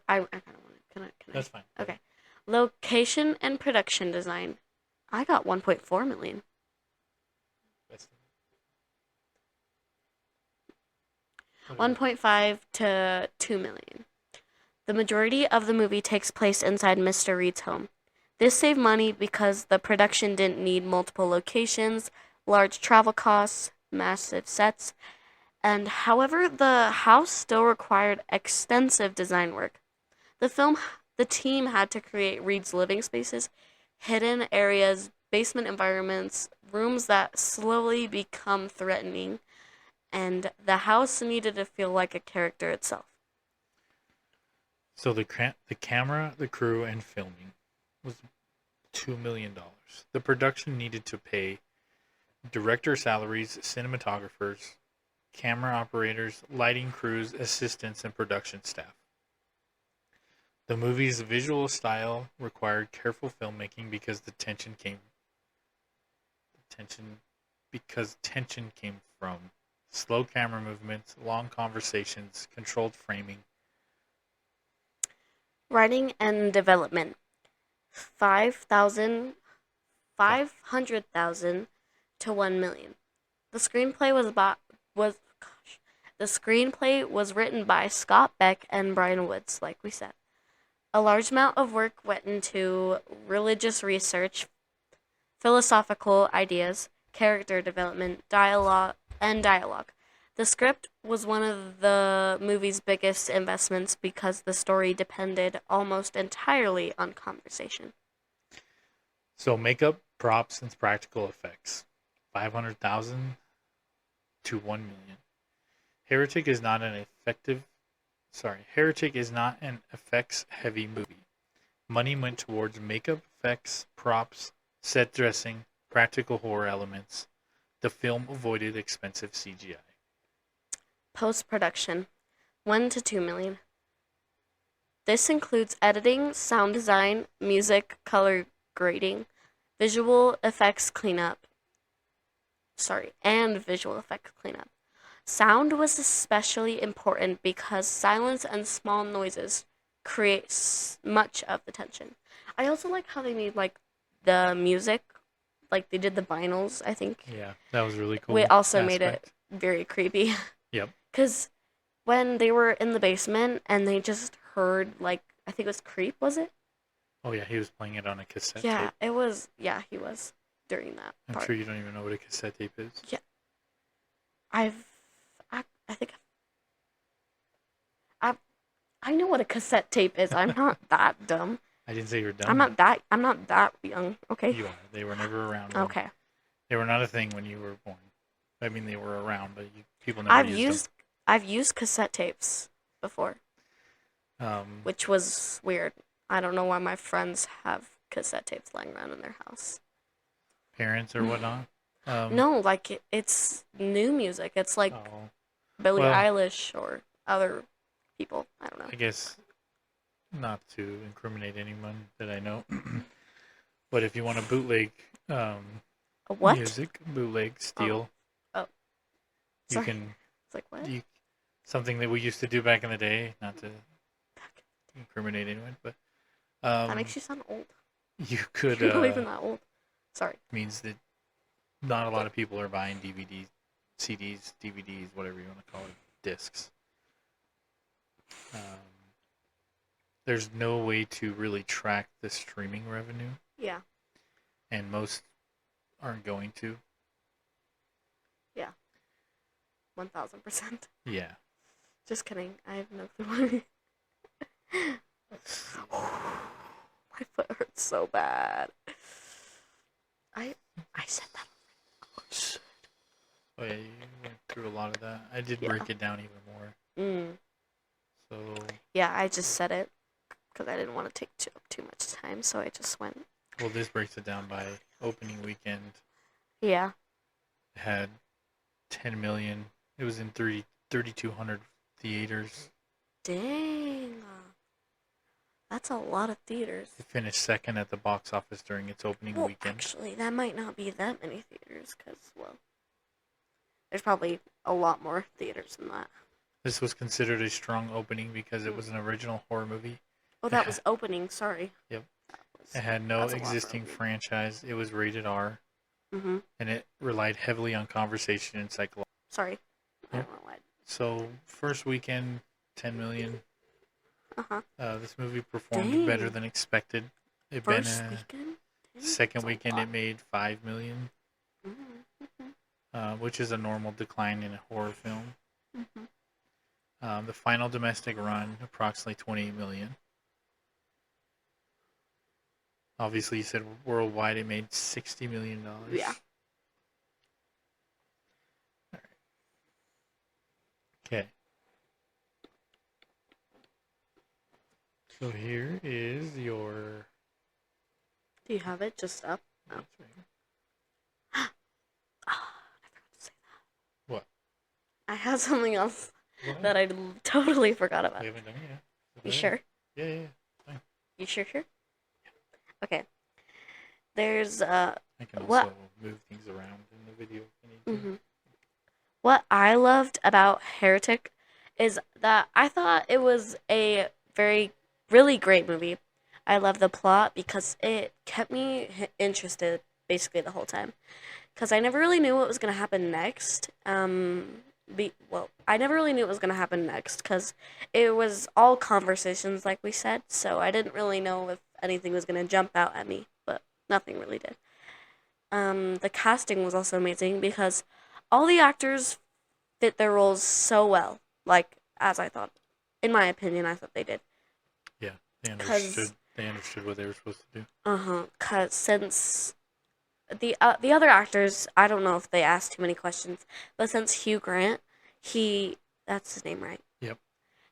I kind of want it. Can I? That's fine. Okay. Location and production design. I got 1.4 million. That's 1.5 to 2 million. The majority of the movie takes place inside Mr. Reed's home. This saved money because the production didn't need multiple locations, large travel costs, massive sets, and however, the house still required extensive design work. The team had to create Reed's living spaces, hidden areas, basement environments, rooms that slowly become threatening, and the house needed to feel like a character itself. So the camera, the crew, and filming was $2 million. The production needed to pay director salaries, cinematographers, camera operators, lighting crews, assistants, and production staff. The movie's visual style required careful filmmaking because tension came from slow camera movements, long conversations, controlled framing. Writing and development. 500,000 to 1 million. The screenplay was written by Scott Beck and Bryan Woods, like we said. A large amount of work went into religious research, philosophical ideas, character development, dialogue. The script was one of the movie's biggest investments because the story depended almost entirely on conversation. So makeup, props, and practical effects, 500,000 to 1 million. Heretic is not an effects-heavy movie. Money went towards makeup, effects, props, set dressing, practical horror elements. The film avoided expensive CGI. Post-production, 1 to 2 million. This includes editing, sound design, music, color grading, visual effects cleanup. Sound was especially important because silence and small noises create much of the tension. I also like how they made the music, they did the vinyls, I think. Yeah, that was really cool. We also made it very creepy. Yep. Because when they were in the basement and they just heard, I think it was Creep, was it? Oh, yeah, he was playing it on a cassette Yeah, tape. it was. Yeah, he was during that I'm part. sure you don't even know what a cassette tape is. Yeah, I've, I think I, I know what a cassette tape is. I'm not that dumb. I didn't say you were dumb. I'm not that young. Okay. You are. They were never around. Okay. They were not a thing when you were born. I mean, they were around, but people never used them. I've used cassette tapes before, Um, which was weird. I don't know why my friends have cassette tapes lying around in their house. Parents or whatnot. No, like it's new music. It's like Oh, Billie well, Eilish or other people. I don't know. I guess not to incriminate anyone that I know, but if you want to bootleg A what? music, bootleg, steal, Oh, you sorry. can. It's like what? Something that we used to do back in the day, not to incriminate anyone, but That makes you sound old. you could. You're not even that old. Sorry. Means that not a lot of people are buying DVDs, CDs, DVDs, whatever you want to call it, discs. There's no way to really track the streaming revenue, Yeah. and most aren't going to. 1000%. Yeah. Just kidding. I have no clue. My foot hurts so bad. I said that. Oh yeah, you went through a lot of that. I did break it down even more. So Yeah, I just said it because I didn't want to take too much time, so I just went. well, this breaks it down by opening weekend. Yeah. It had 10 million. It was in 3,200 theaters. Dang. That's a lot of theaters. It finished second at the box office during its opening Well, weekend. actually, that might not be that many theaters because, well, there's probably a lot more theaters than that. This was considered a strong opening because it was an original horror movie. Oh, that was opening. Sorry. Yep. It had no existing franchise. It was rated R. Mm-hmm. And it relied heavily on conversation and psychology. Sorry. I Yeah. don't know why. So, first weekend, 10 million. Uh-huh. This movie performed better than expected. It First weekend? Second weekend, it made 5 million, which is a normal decline in a horror film. The final domestic run, approximately 28 million. Obviously, you said worldwide it made $60 million. Yeah. Okay. So here is your. Do you have it just up? Oh. I forgot to say that. What? I have something else that I totally forgot about. We haven't done it yet. You sure? Yeah. Fine. You sure? Okay. There's I can also move things around in the video if you need to. What I loved about Heretic is that I thought it was a really great movie. I love the plot because it kept me interested basically the whole time. Because I never really knew what was going to happen next. I never really knew what was going to happen next because it was all conversations, like we said. So I didn't really know if anything was going to jump out at me, but nothing really did. The casting was also amazing because all the actors fit their roles so well, like as I thought. In my opinion, I thought they did. Yeah, they understood what they were supposed to do. Because since the other actors, I don't know if they asked too many questions, but since Hugh Grant, that's his name, right? Yep.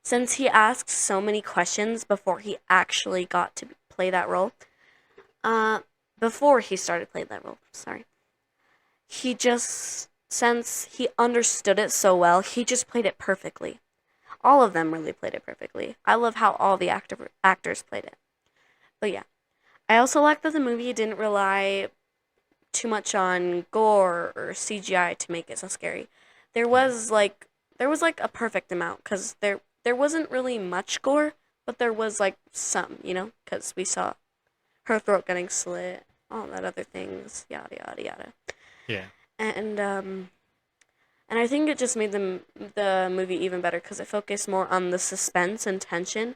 Since he asked so many questions before he actually got to play that role, before he started playing that role, sorry, since he understood it so well, he just played it perfectly. All of them really played it perfectly. I love how all the actors played it. But yeah, I also like that the movie didn't rely too much on gore or CGI to make it so scary. There was like a perfect amount because there wasn't really much gore, but there was like some, because we saw her throat getting slit, all that other things, yada yada yada. Yeah. And I think it just made the movie even better because it focused more on the suspense and tension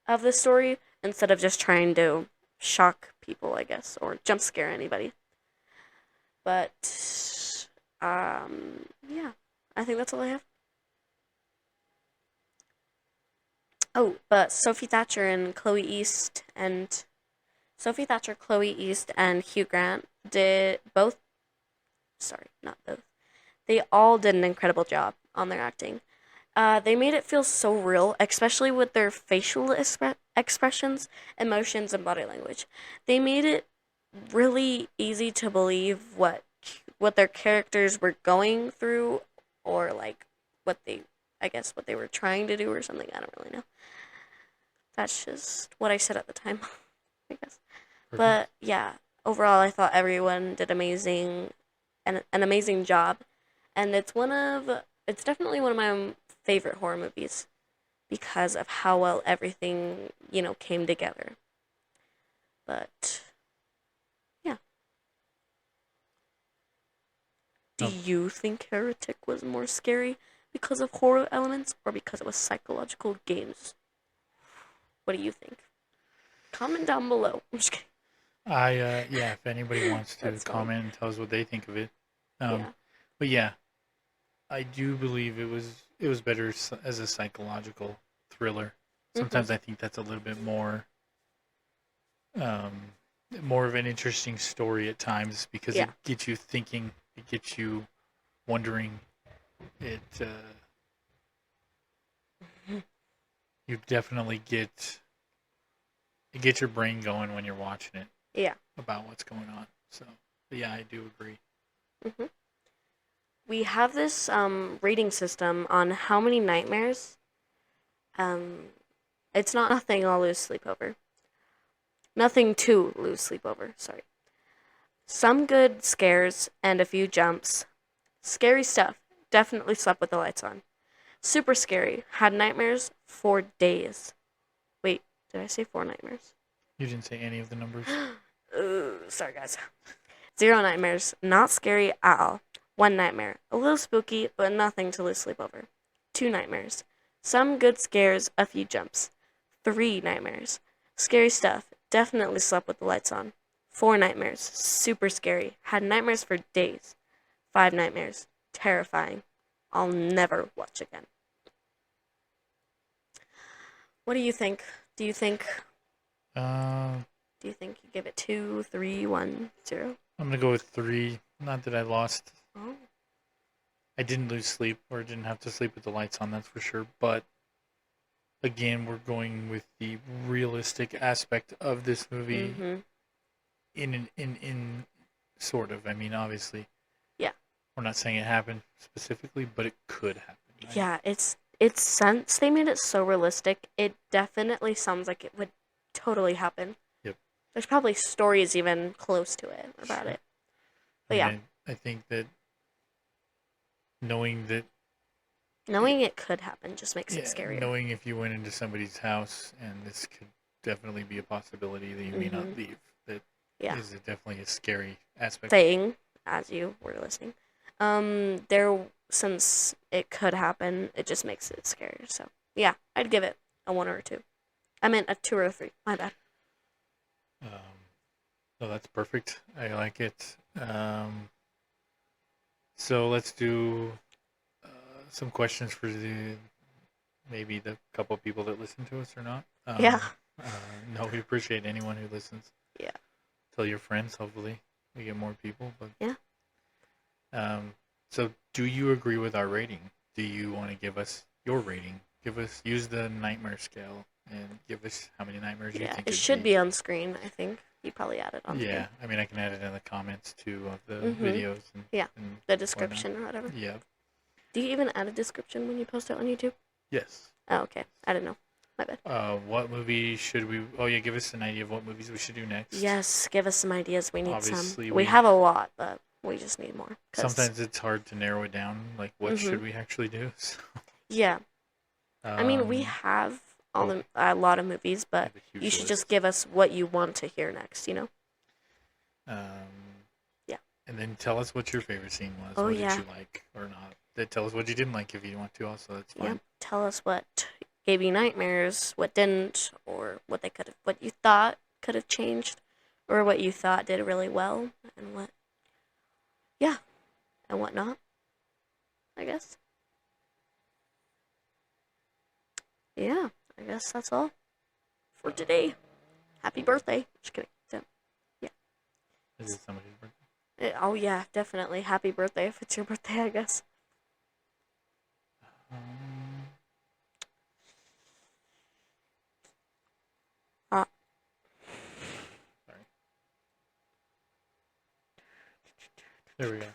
of the story instead of just trying to shock people, I guess, or jump scare anybody. But yeah, I think that's all I have. Oh, but Sophie Thatcher, Chloe East, and Hugh Grant did both. Sorry, not both. They all did an incredible job on their acting. They made it feel so real, especially with their facial expressions, emotions, and body language. They made it really easy to believe what their characters were going through, or like what they were trying to do or something. I don't really know. That's just what I said at the time, I guess. Perfect. But yeah, overall, I thought everyone did an amazing job, and it's definitely one of my favorite horror movies because of how well everything came together. But yeah, do you think Heretic was more scary because of horror elements or because it was psychological games? What do you think? Comment down below. I'm just kidding. Yeah, if anybody wants to That's funny. comment and tell us what they think of it. Yeah. But yeah, I do believe it was better as a psychological thriller. Sometimes I think that's a little bit more of an interesting story at times because it gets you thinking, it gets you wondering. You definitely get your brain going when you're watching it. Yeah. About what's going on. So, yeah, I do agree. Mm-hmm. We have this rating system on how many nightmares. It's not nothing I'll lose sleep over. Nothing to lose sleep over. Sorry. Some good scares and a few jumps. Scary stuff. Definitely slept with the lights on. Super scary. Had nightmares for days. Wait, did I say 4 nightmares? You didn't say any of the numbers. Ooh, sorry guys. 0 nightmares. Not scary at all. 1 nightmare. A little spooky, but nothing to lose sleep over. 2 nightmares. Some good scares, a few jumps. 3 nightmares. Scary stuff. Definitely slept with the lights on. 4 nightmares. Super scary. Had nightmares for days. 5 nightmares. Terrifying. I'll never watch again. What do you think? Do you think you give it 2, 3, 1, 0? I'm gonna go with 3. Not that I lost. Oh. I didn't lose sleep or didn't have to sleep with the lights on, that's for sure. But again, we're going with the realistic aspect of this movie. Mm-hmm. In sort of. I mean, obviously. Yeah. We're not saying it happened specifically, but it could happen. Right? Yeah, it's since they made it so realistic, it definitely sounds like it would totally happen. Yep. There's probably stories even close to it about it. But I think that knowing it could happen just makes it scarier. Knowing if you went into somebody's house and this could definitely be a possibility that you may not leave. That is definitely a scary aspect. Thing, as you were listening. Since it could happen, it just makes it scarier. So, yeah, I'd give it a 1 or a 2. I meant a 2 or a 3. My bad. So that's perfect. I like it. So let's do some questions for maybe the couple of people that listen to us or not. No, we appreciate anyone who listens. Yeah. Tell your friends. Hopefully, we get more people. But yeah. So, do you agree with our rating? Do you want to give us your rating? Use the nightmare scale and give us how many nightmares you think. It should be on screen. I think you probably add it on. Yeah, I mean, I can add it in the comments too of the videos. And the description or whatever. Yeah. Do you even add a description when you post it on YouTube? Yes. Oh, okay. I didn't know. My bad. What movie should we? Oh yeah, give us an idea of what movies we should do next. Yes, give us some ideas. We need Obviously, some. We have a lot, but we just need more. Sometimes it's hard to narrow it down. Like, what should we actually do? So, yeah. I mean, we have a lot of movies, but you should just give us what you want to hear next. Yeah. And then tell us what your favorite scene was. What did you like or not? Tell us what you didn't like if you want to. Also, that's fine. Yeah. Tell us what gave you nightmares, what didn't, or what you thought could have changed, or what you thought did really well, and what, and what not. I guess. yeah, I guess that's all for today. Happy birthday. Just kidding. So, yeah. Is it somebody's birthday? Oh, yeah, definitely. Happy birthday if it's your birthday, I guess. Um, Uh, Sorry. There we go.